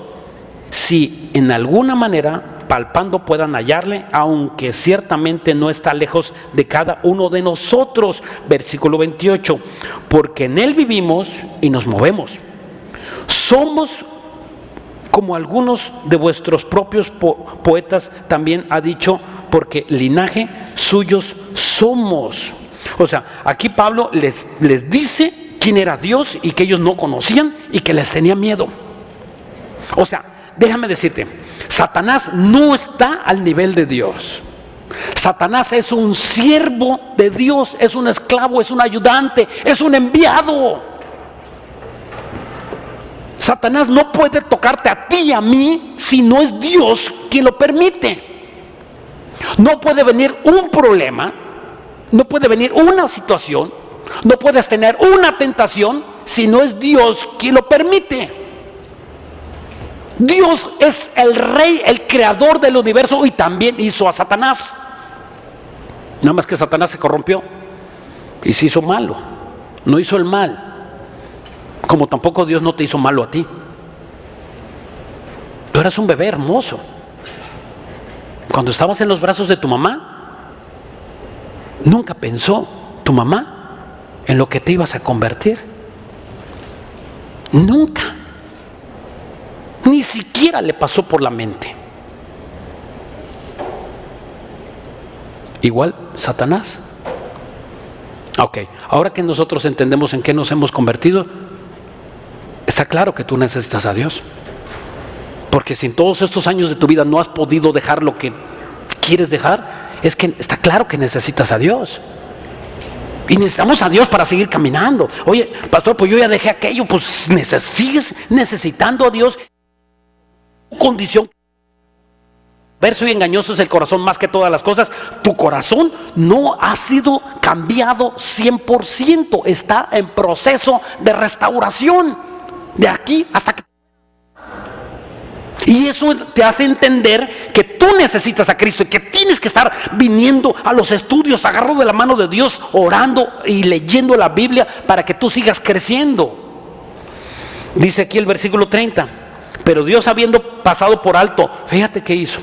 si en alguna manera palpando puedan hallarle, aunque ciertamente no está lejos de cada uno de nosotros. Versículo 28, porque en Él vivimos y nos movemos. Somos como algunos de vuestros propios poetas también ha dicho, porque linaje suyos somos. O sea, aquí Pablo les dice quién era Dios y que ellos no conocían y que les tenía miedo. O sea, déjame decirte, Satanás no está al nivel de Dios. Satanás es un siervo de Dios, es un esclavo, es un ayudante, es un enviado. Satanás no puede tocarte a ti y a mí si no es Dios quien lo permite. No puede venir un problema, no puede venir una situación, no puedes tener una tentación si no es Dios quien lo permite. Dios es el rey, el creador del universo, y también hizo a Satanás. Nada más que Satanás se corrompió y se hizo malo, no hizo el mal, como tampoco Dios no te hizo malo a ti. Tú eras un bebé hermoso. Cuando estabas en los brazos de tu mamá, nunca pensó tu mamá en lo que te ibas a convertir. Nunca. Ni siquiera le pasó por la mente. Igual Satanás. Ok, ahora que nosotros entendemos en qué nos hemos convertido, está claro que tú necesitas a Dios. Porque si en todos estos años de tu vida no has podido dejar lo que quieres dejar, es que está claro que necesitas a Dios. Y necesitamos a Dios para seguir caminando. Oye, pastor, pues yo ya dejé aquello. Pues sigues necesitando a Dios. Condición perverso y engañoso es el corazón más que todas las cosas. Tu corazón no ha sido cambiado 100%, está en proceso de restauración de aquí hasta que... Y eso te hace entender que tú necesitas a Cristo y que tienes que estar viniendo a los estudios, agarrado de la mano de Dios, orando y leyendo la Biblia para que tú sigas creciendo. Dice aquí el versículo 30. Pero Dios, habiendo pasado por alto, fíjate qué hizo.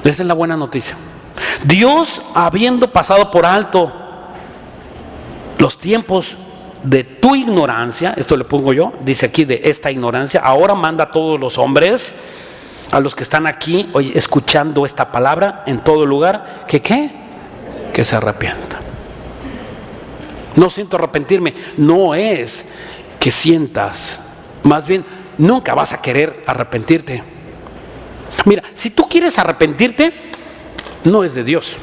Esa es la buena noticia. Dios, habiendo pasado por alto los tiempos de tu ignorancia, esto le pongo yo, dice aquí de esta ignorancia, ahora manda a todos los hombres, a los que están aquí hoy escuchando esta palabra en todo lugar, que se arrepientan. No siento arrepentirme, no es que sientas, más bien nunca vas a querer arrepentirte. Mira, si tú quieres arrepentirte, no es de Dios.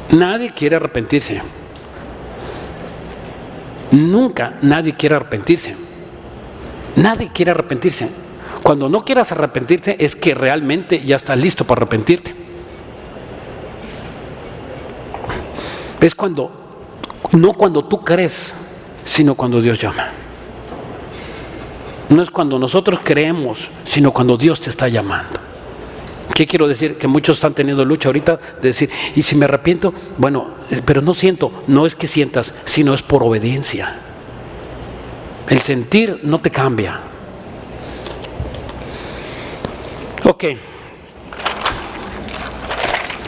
Nadie quiere arrepentirse. Nunca nadie quiere arrepentirse. Nadie quiere arrepentirse. Cuando no quieras arrepentirte es que realmente ya estás listo para arrepentirte. Es no cuando tú crees, sino cuando Dios llama. No es cuando nosotros creemos, sino cuando Dios te está llamando. ¿Qué quiero decir? Que muchos están teniendo lucha ahorita de decir, ¿y si me arrepiento? Bueno, pero no siento. No es que sientas, sino es por obediencia. El sentir no te cambia. Ok.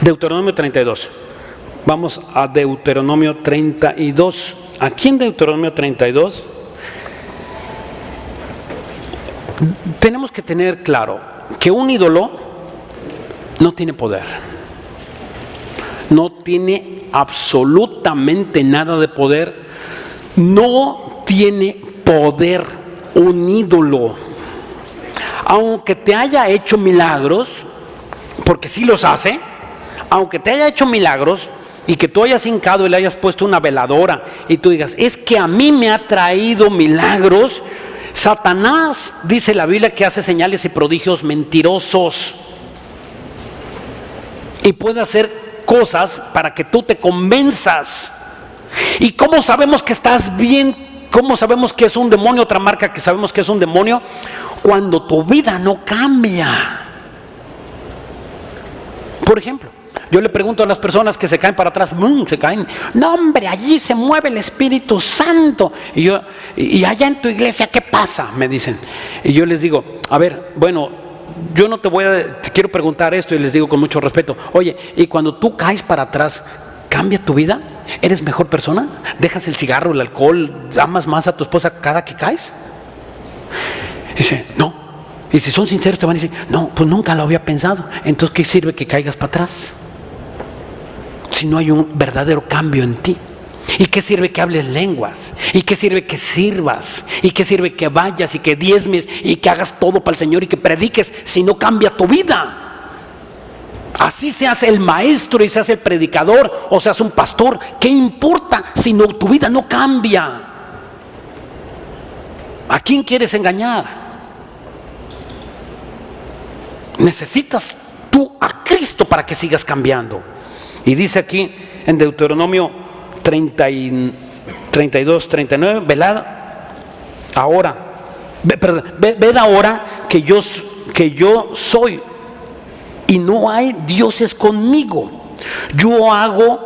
Deuteronomio 32. Vamos a Deuteronomio 32. Aquí en Deuteronomio 32 tenemos que tener claro que un ídolo no tiene poder. No tiene absolutamente nada de poder. No tiene poder un ídolo. aunque te haya hecho milagros, porque sí los hace, aunque te haya hecho milagros y que tú hayas hincado y le hayas puesto una veladora y tú digas, es que a mí me ha traído milagros, Satanás, dice la Biblia, que hace señales y prodigios mentirosos y puede hacer cosas para que tú te convenzas. ¿Y cómo sabemos que estás bien? ¿Cómo sabemos que es un demonio? Otra marca que sabemos que es un demonio, cuando tu vida no cambia. Por ejemplo, yo le pregunto a las personas que se caen para atrás, se caen, no hombre, allí se mueve el Espíritu Santo. Y allá en tu iglesia, ¿qué pasa? Me dicen. Y yo les digo, a ver, bueno, yo no te quiero preguntar esto, y les digo con mucho respeto, oye, y cuando tú caes para atrás, ¿cambia tu vida? ¿Eres mejor persona? ¿Dejas el cigarro, el alcohol? ¿Amas más a tu esposa cada que caes? Dice, no. Y si son sinceros te van a decir, no, pues nunca lo había pensado. Entonces, ¿qué sirve que caigas para atrás si no hay un verdadero cambio en ti? ¿Y qué sirve que hables lenguas? ¿Y qué sirve que sirvas? ¿Y qué sirve que vayas y que diezmes y que hagas todo para el Señor y que prediques si no cambia tu vida? Así se hace el maestro y se hace el predicador o se hace un pastor. ¿Qué importa si tu vida no cambia? ¿A quién quieres engañar? Necesitas tú a Cristo para que sigas cambiando. Y dice aquí en Deuteronomio 32, 39, velad ahora, ved ahora que yo soy y no hay dioses conmigo. Yo hago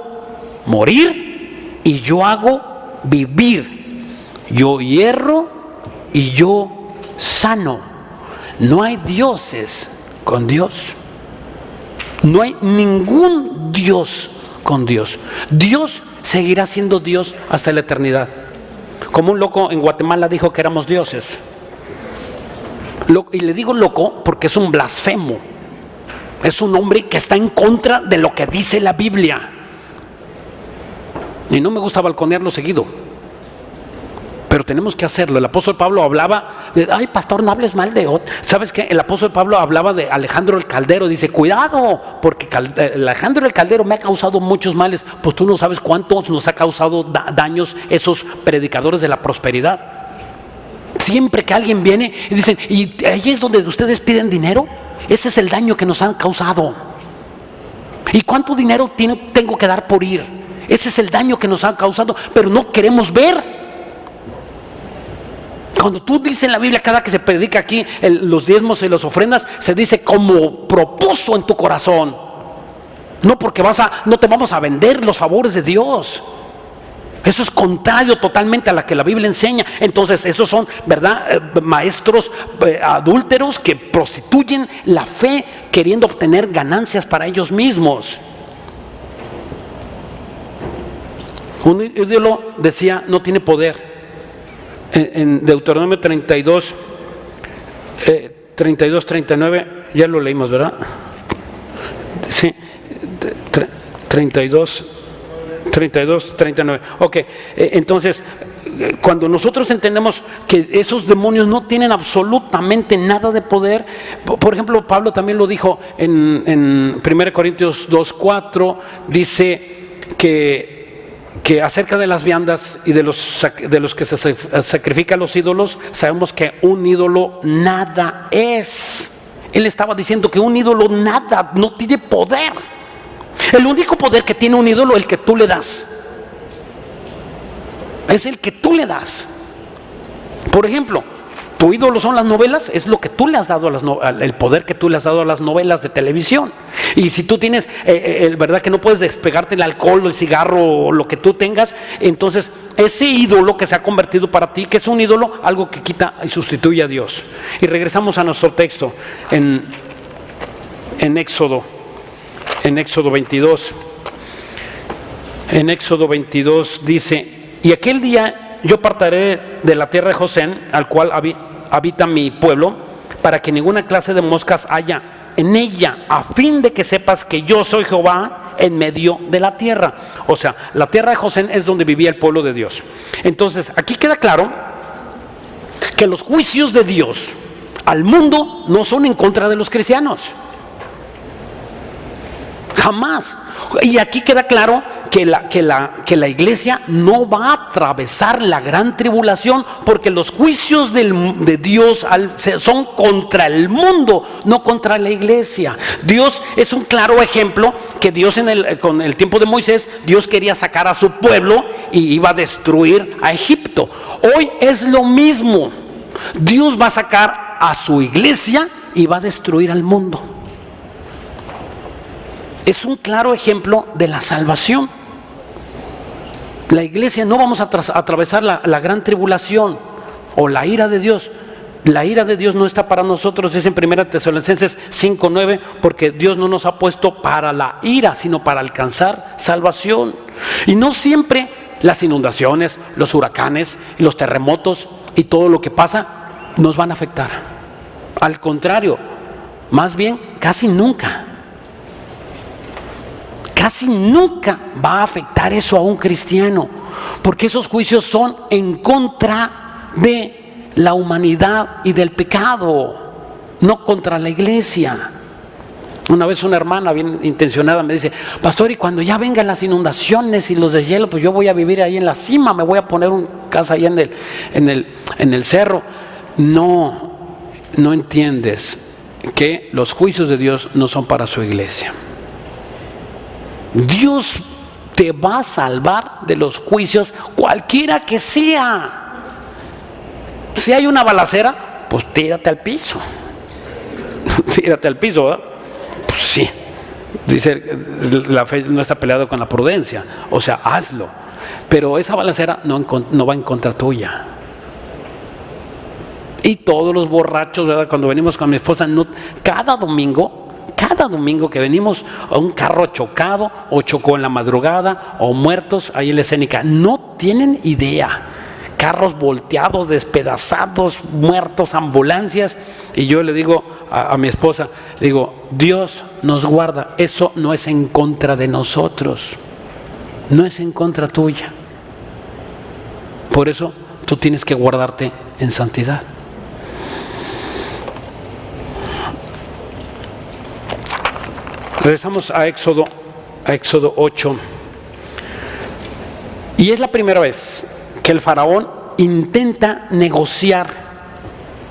morir y yo hago vivir. Yo hierro y yo sano. No hay dioses con Dios. No hay ningún Dios con Dios. Dios seguirá siendo Dios hasta la eternidad. Como un loco en Guatemala dijo que éramos dioses. Y le digo loco porque es un blasfemo. Es un hombre que está en contra de lo que dice la Biblia. Y no me gusta balconearlo seguido, pero tenemos que hacerlo. El apóstol Pablo hablaba de, ay pastor, no hables mal de otro. ¿Sabes qué? El apóstol Pablo hablaba de Alejandro el Caldero. Dice, cuidado, porque Alejandro el Caldero me ha causado muchos males. Pues tú no sabes cuántos nos ha causado daños esos predicadores de la prosperidad. Siempre que alguien viene y dicen, ¿y ahí es donde ustedes piden dinero? Ese es el daño que nos han causado. ¿Y cuánto dinero tengo que dar por ir? Ese es el daño que nos han causado, pero no queremos ver. Cuando tú dices en la Biblia, cada que se predica aquí los diezmos y las ofrendas, se dice como propuso en tu corazón. No porque no te vamos a vender los favores de Dios. Eso es contrario totalmente a la que la Biblia enseña. Entonces esos son, ¿verdad?, maestros adúlteros que prostituyen la fe queriendo obtener ganancias para ellos mismos. Un ídolo, decía, no tiene poder. En Deuteronomio 32, 39, ya lo leímos, ¿verdad? Sí, 32, 39. Ok, entonces, cuando nosotros entendemos que esos demonios no tienen absolutamente nada de poder, por ejemplo, Pablo también lo dijo en 1 Corintios 2:4, dice que acerca de las viandas y de los que se sacrifican los ídolos, sabemos que un ídolo nada es. Él estaba diciendo que un ídolo nada, no tiene poder. El único poder que tiene un ídolo es el que tú le das. Es el que tú le das. Por ejemplo, tu ídolo son las novelas, es lo que tú le has dado el poder que tú le has dado a las novelas de televisión. Y si tú tienes, verdad que no puedes despegarte el alcohol, el cigarro o lo que tú tengas, entonces ese ídolo que se ha convertido para ti, que es un ídolo, algo que quita y sustituye a Dios. Y regresamos a nuestro texto en Éxodo 22. En Éxodo 22 dice, y aquel día yo apartaré de la tierra de Gosén, al cual habita mi pueblo, para que ninguna clase de moscas haya en ella, a fin de que sepas que yo soy Jehová en medio de la tierra. O sea, la tierra de Gosén es donde vivía el pueblo de Dios. Entonces, aquí queda claro que los juicios de Dios al mundo no son en contra de los cristianos. Jamás. Y aquí queda claro que la iglesia no va a atravesar la gran tribulación, porque los juicios de Dios son contra el mundo, no contra la iglesia. Dios es un claro ejemplo que Dios con el tiempo de Moisés, Dios quería sacar a su pueblo y iba a destruir a Egipto. Hoy es lo mismo. Dios va a sacar a su iglesia y va a destruir al mundo. Es un claro ejemplo de la salvación. La iglesia no vamos a atravesar la gran tribulación o la ira de Dios. La ira de Dios no está para nosotros, dice en 1 Tesalonicenses 5:9, porque Dios no nos ha puesto para la ira, sino para alcanzar salvación. Y no siempre las inundaciones, los huracanes, los terremotos y todo lo que pasa nos van a afectar. Al contrario, más bien casi nunca. Casi nunca va a afectar eso a un cristiano, porque esos juicios son en contra de la humanidad y del pecado, no contra la iglesia. Una vez una hermana bien intencionada me dice: pastor, y cuando ya vengan las inundaciones y los deshielos, pues yo voy a vivir ahí en la cima, me voy a poner una casa ahí en el cerro. No entiendes que los juicios de Dios no son para su iglesia. Dios te va a salvar de los juicios cualquiera que sea. Si hay una balacera, pues tírate al piso. Tírate al piso, ¿verdad? Pues sí. Dice, la fe no está peleada con la prudencia. O sea, hazlo. Pero esa balacera no va en contra tuya. Y todos los borrachos, ¿verdad? Cuando venimos con mi esposa, cada domingo que venimos a un carro chocado, o chocó en la madrugada, o muertos ahí en la escénica, no tienen idea. Carros volteados, despedazados, muertos, ambulancias. Y yo le digo a mi esposa, le digo: Dios nos guarda, eso no es en contra de nosotros, no es en contra tuya. Por eso tú tienes que guardarte en santidad. Regresamos a Éxodo 8. Y es la primera vez que el faraón intenta negociar.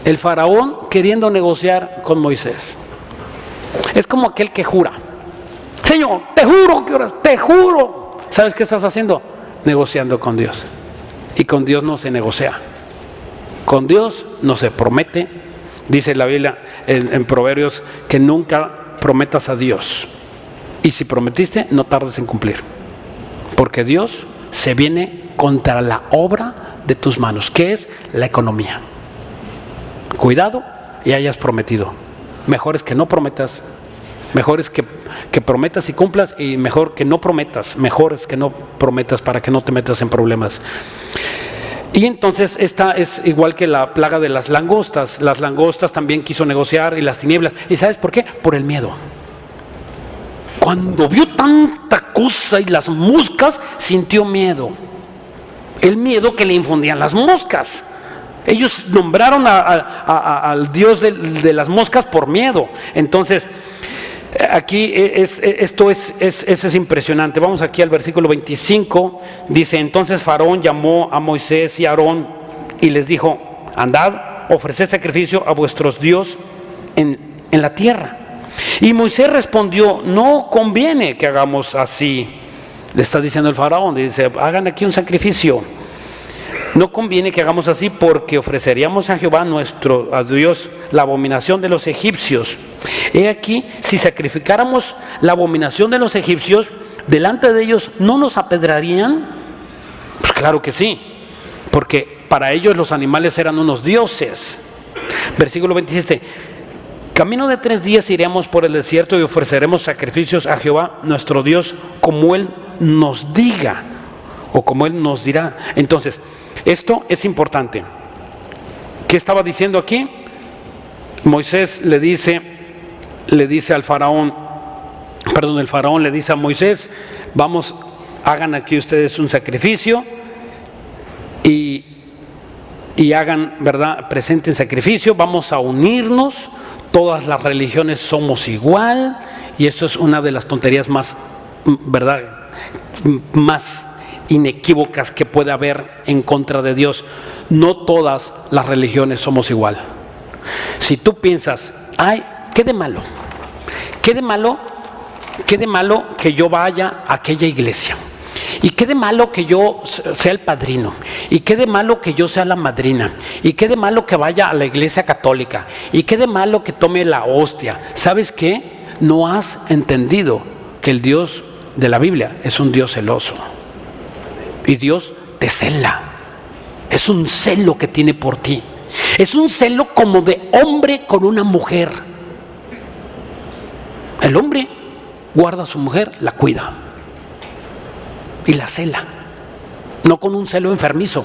El faraón queriendo negociar con Moisés. Es como aquel que jura: Señor, te juro que oras, te juro. ¿Sabes qué estás haciendo? Negociando con Dios. Y con Dios no se negocia. Con Dios no se promete. Dice la Biblia en Proverbios que nunca prometas a Dios, y si prometiste, no tardes en cumplir, porque Dios se viene contra la obra de tus manos, que es la economía. Cuidado y hayas prometido. Mejor es que no prometas, mejor es que prometas y cumplas, y mejor que no prometas, mejor es que no prometas para que no te metas en problemas. Y entonces esta es igual que la plaga de las langostas. Las langostas también quiso negociar, y las tinieblas. ¿Y sabes por qué? Por el miedo. Cuando vio tanta cosa y las moscas, sintió miedo. El miedo que le infundían las moscas. Ellos nombraron al dios de las moscas por miedo. Entonces, aquí esto es impresionante. Vamos aquí al versículo 25. Dice: entonces Faraón llamó a Moisés y a Aarón y les dijo: andad, ofreced sacrificio a vuestros dioses en la tierra. Y Moisés respondió: no conviene que hagamos así. Le está diciendo el faraón, dice: hagan aquí un sacrificio. No conviene que hagamos así, porque ofreceríamos a Jehová a Dios la abominación de los egipcios. He aquí, si sacrificáramos la abominación de los egipcios, delante de ellos, ¿no nos apedrearían? Pues claro que sí, porque para ellos los animales eran unos dioses. Versículo 27. Camino de 3 días iremos por el desierto y ofreceremos sacrificios a Jehová nuestro Dios, como Él nos diga, o como Él nos dirá. Entonces, esto es importante. ¿Qué estaba diciendo aquí? Moisés le dice al faraón, el faraón le dice a Moisés: hagan aquí ustedes un sacrificio, y y hagan, ¿verdad?, presenten sacrificio, vamos a unirnos, todas las religiones somos igual, y esto es una de las tonterías más, ¿verdad?, más inequívocas que puede haber en contra de Dios. No todas las religiones somos igual. Si tú piensas, ay, ¿qué de malo? ¿Qué de malo? ¿Qué de malo que yo vaya a aquella iglesia? ¿Y qué de malo que yo sea el padrino? ¿Y qué de malo que yo sea la madrina? ¿Y qué de malo que vaya a la iglesia católica? ¿Y qué de malo que tome la hostia? ¿Sabes qué? No has entendido que el Dios de la Biblia es un Dios celoso. Y Dios te cela. Es un celo que tiene por ti. Es un celo como de hombre con una mujer. El hombre guarda a su mujer, la cuida y la cela, no con un celo enfermizo,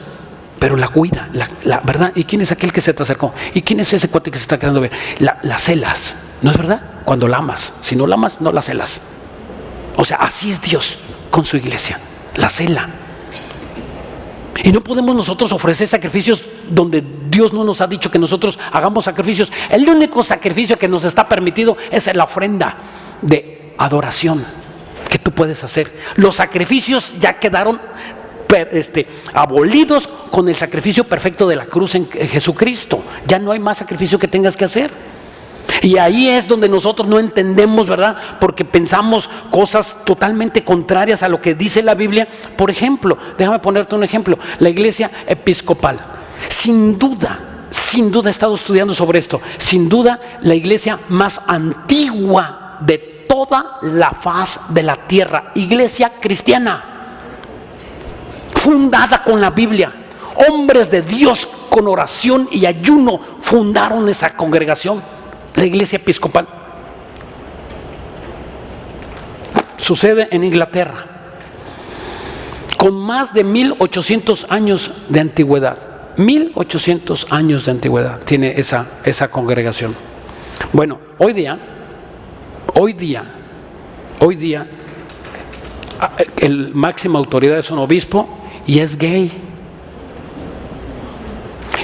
pero la cuida, la ¿verdad? ¿Y quién es aquel que se te acercó? ¿Y quién es ese cuate que se está quedando bien? La celas, ¿no es verdad? Cuando la amas. Si no la amas, no la celas. O sea, así es Dios con su iglesia, la cela. Y no podemos nosotros ofrecer sacrificios donde Dios no nos ha dicho que nosotros hagamos sacrificios. El único sacrificio que nos está permitido es la ofrenda de adoración que tú puedes hacer. Los sacrificios ya quedaron abolidos con el sacrificio perfecto de la cruz en Jesucristo. Ya no hay más sacrificio que tengas que hacer. Y ahí es donde nosotros no entendemos, ¿verdad? Porque pensamos cosas totalmente contrarias a lo que dice la Biblia. Por ejemplo, déjame ponerte un ejemplo. La iglesia episcopal, sin duda, he estado estudiando sobre esto, sin duda la iglesia más antigua de toda la faz de la tierra, iglesia cristiana, fundada con la Biblia. Hombres de Dios con oración y ayuno fundaron esa congregación, la iglesia episcopal. Sucede en Inglaterra, con más de 1800 años de antigüedad. 1800 años de antigüedad tiene esa congregación. Bueno, hoy día, el máxima autoridad es un obispo y es gay.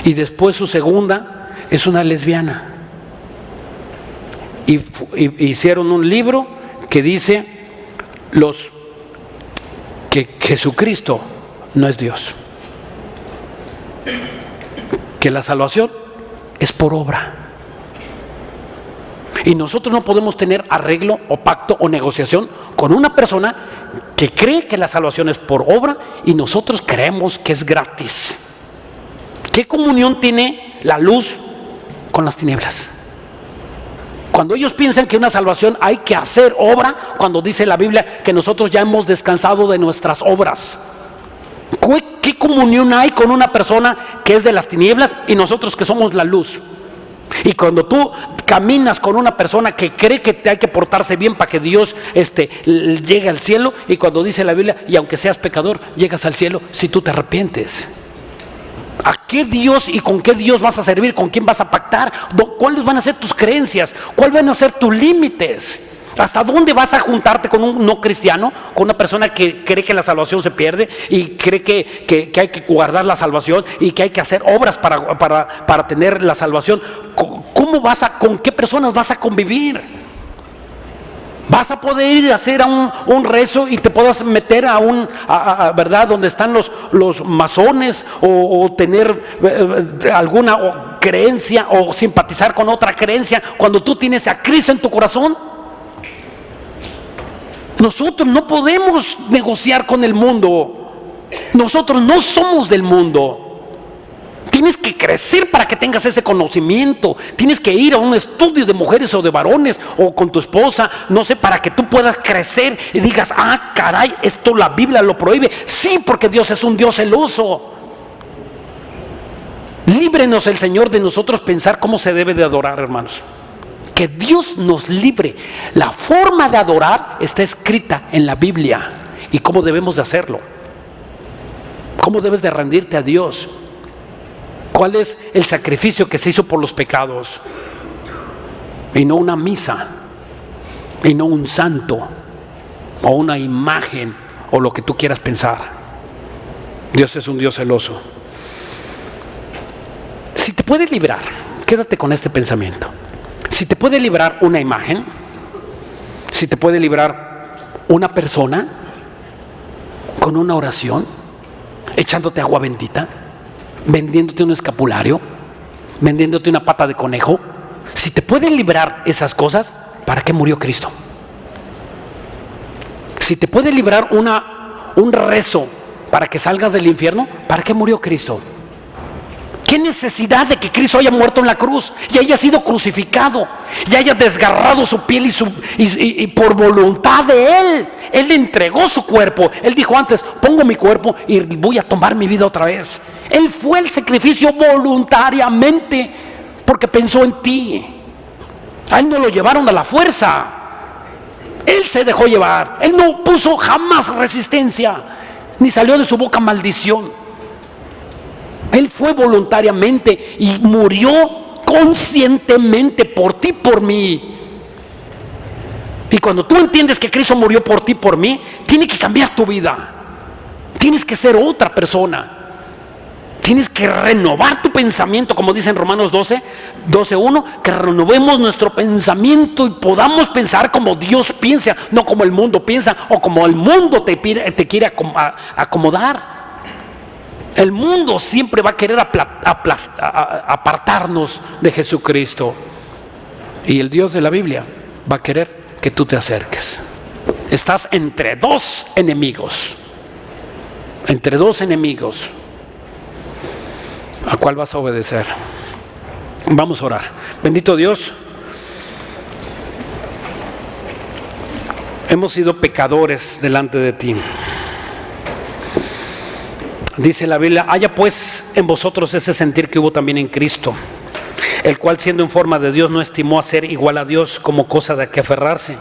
Y después su segunda es una lesbiana. Y hicieron un libro que dice que Jesucristo no es Dios, que la salvación es por obra. Y nosotros no podemos tener arreglo o pacto o negociación con una persona que cree que la salvación es por obra y nosotros creemos que es gratis. ¿Qué comunión tiene la luz con las tinieblas? Cuando ellos piensan que una salvación hay que hacer obra, cuando dice la Biblia que nosotros ya hemos descansado de nuestras obras. ¿Qué comunión hay con una persona que es de las tinieblas y nosotros que somos la luz? Y cuando tú caminas con una persona que cree que hay que portarse bien para que Dios llegue al cielo, y cuando dice la Biblia, y aunque seas pecador, llegas al cielo si tú te arrepientes. ¿A qué Dios y con qué Dios vas a servir? ¿Con quién vas a pactar? ¿Cuáles van a ser tus creencias? ¿Cuáles van a ser tus límites? ¿Hasta dónde vas a juntarte con un no cristiano? Con una persona que cree que la salvación se pierde y cree que hay que guardar la salvación y que hay que hacer obras para tener la salvación. ¿Con qué personas vas a convivir? Vas a poder ir a hacer un rezo y te puedas meter ¿verdad? Donde están los masones o tener alguna creencia o simpatizar con otra creencia cuando tú tienes a Cristo en tu corazón. Nosotros no podemos negociar con el mundo. Nosotros no somos del mundo. Tienes que crecer para que tengas ese conocimiento. Tienes que ir a un estudio de mujeres o de varones o con tu esposa, no sé, para que tú puedas crecer y digas, ah, caray, esto la Biblia lo prohíbe. Sí, porque Dios es un Dios celoso. Líbrenos el Señor de nosotros pensar cómo se debe de adorar, hermanos. Que Dios nos libre. La forma de adorar está escrita en la Biblia y cómo debemos de hacerlo. Cómo debes de rendirte a Dios. ¿Cuál es el sacrificio que se hizo por los pecados? Y no una misa, y no un santo, o una imagen, o lo que tú quieras pensar. Dios es un Dios celoso. Si te puede librar, quédate con este pensamiento. Si te puede librar una imagen, si te puede librar una persona con una oración, echándote agua bendita, vendiéndote un escapulario, vendiéndote una pata de conejo, si te puede librar esas cosas, ¿para qué murió Cristo? Si te puede librar un rezo para que salgas del infierno, ¿para qué murió Cristo? ¿Qué necesidad de que Cristo haya muerto en la cruz y haya sido crucificado y haya desgarrado su piel y por voluntad de Él? Él entregó su cuerpo. Él dijo antes, pongo mi cuerpo y voy a tomar mi vida otra vez. Él fue el sacrificio voluntariamente porque pensó en ti. A Él no lo llevaron a la fuerza. Él se dejó llevar. Él no puso jamás resistencia, ni salió de su boca maldición. Él fue voluntariamente y murió conscientemente por ti, por mí. Y cuando tú entiendes que Cristo murió por ti, por mí, tiene que cambiar tu vida. Tienes que ser otra persona. Tienes que renovar tu pensamiento, como dice en Romanos 12:1, que renovemos nuestro pensamiento y podamos pensar como Dios piensa, no como el mundo piensa o como el mundo te quiere acomodar. El mundo siempre va a querer apartarnos de Jesucristo. Y el Dios de la Biblia va a querer que tú te acerques. Estás entre dos enemigos. Entre dos enemigos. ¿A cuál vas a obedecer? Vamos a orar. Bendito Dios. Hemos sido pecadores delante de ti. Dice la Biblia, haya pues en vosotros ese sentir que hubo también en Cristo, el cual siendo en forma de Dios no estimó a ser igual a Dios como cosa de que aferrarse,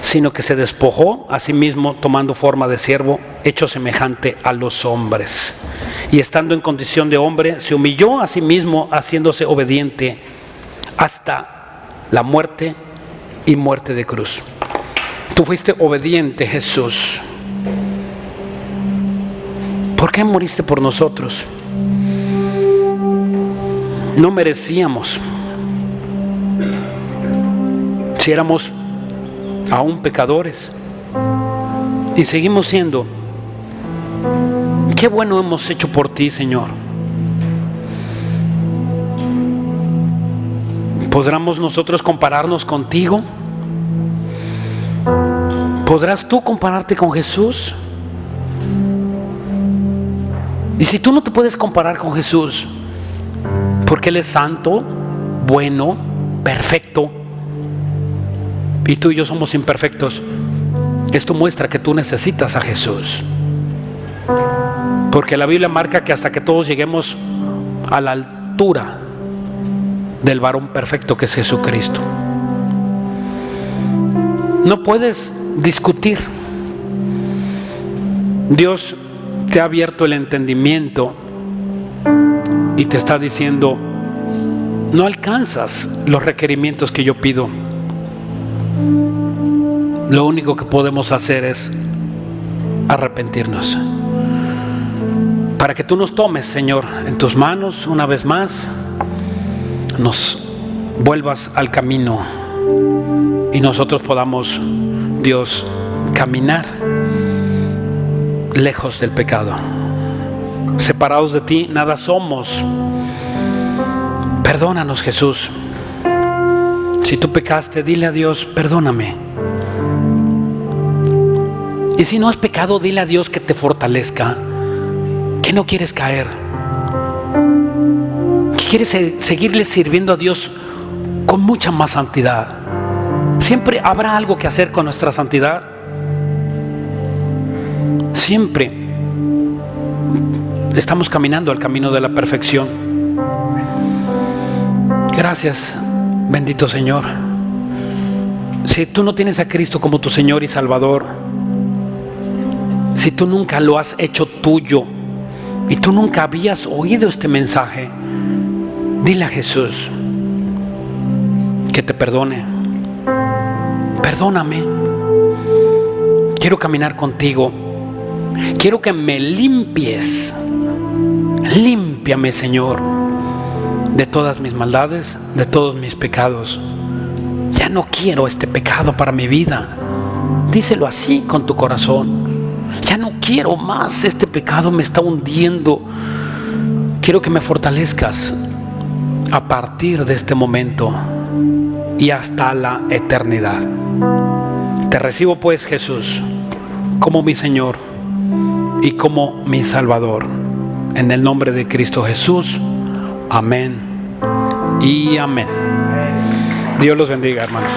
sino que se despojó a sí mismo tomando forma de siervo, hecho semejante a los hombres. Y estando en condición de hombre, se humilló a sí mismo, haciéndose obediente hasta la muerte y muerte de cruz. Tú fuiste obediente, Jesús. ¿Por qué moriste por nosotros? No merecíamos. Si éramos aún pecadores y seguimos siendo. Qué bueno hemos hecho por ti, Señor. ¿Podremos nosotros compararnos contigo? ¿Podrás tú compararte con Jesús? Y si tú no te puedes comparar con Jesús, porque Él es santo, bueno, perfecto, y tú y yo somos imperfectos, esto muestra que tú necesitas a Jesús. Porque la Biblia marca que hasta que todos lleguemos a la altura del varón perfecto que es Jesucristo. No puedes discutir. Dios te ha abierto el entendimiento y te está diciendo, no alcanzas los requerimientos que yo pido. Lo único que podemos hacer es arrepentirnos. Para que tú nos tomes, Señor, en tus manos una vez más, nos vuelvas al camino y nosotros podamos, Dios, caminar lejos del pecado. Separados de ti, nada somos. Perdónanos, Jesús. Si tú pecaste, dile a Dios, perdóname. Y si no has pecado, dile a Dios que te fortalezca, que no quieres caer, que quieres seguirle sirviendo a Dios con mucha más santidad. Siempre habrá algo que hacer con nuestra santidad. Siempre estamos caminando al camino de la perfección. Gracias, bendito Señor. Si tú no tienes a Cristo como tu Señor y Salvador, si tú nunca lo has hecho tuyo y tú nunca habías oído este mensaje, dile a Jesús que te perdone. Perdóname. Quiero caminar contigo. Quiero que me limpies Límpiame, Señor, de todas mis maldades, de todos mis pecados. Ya no quiero este pecado para mi vida. Díselo así con tu corazón. Ya no quiero más, este pecado me está hundiendo. Quiero que me fortalezcas a partir de este momento y hasta la eternidad. Te recibo pues, Jesús, como mi Señor y como mi Salvador. En el nombre de Cristo Jesús. Amén y amén. Dios los bendiga, hermanos.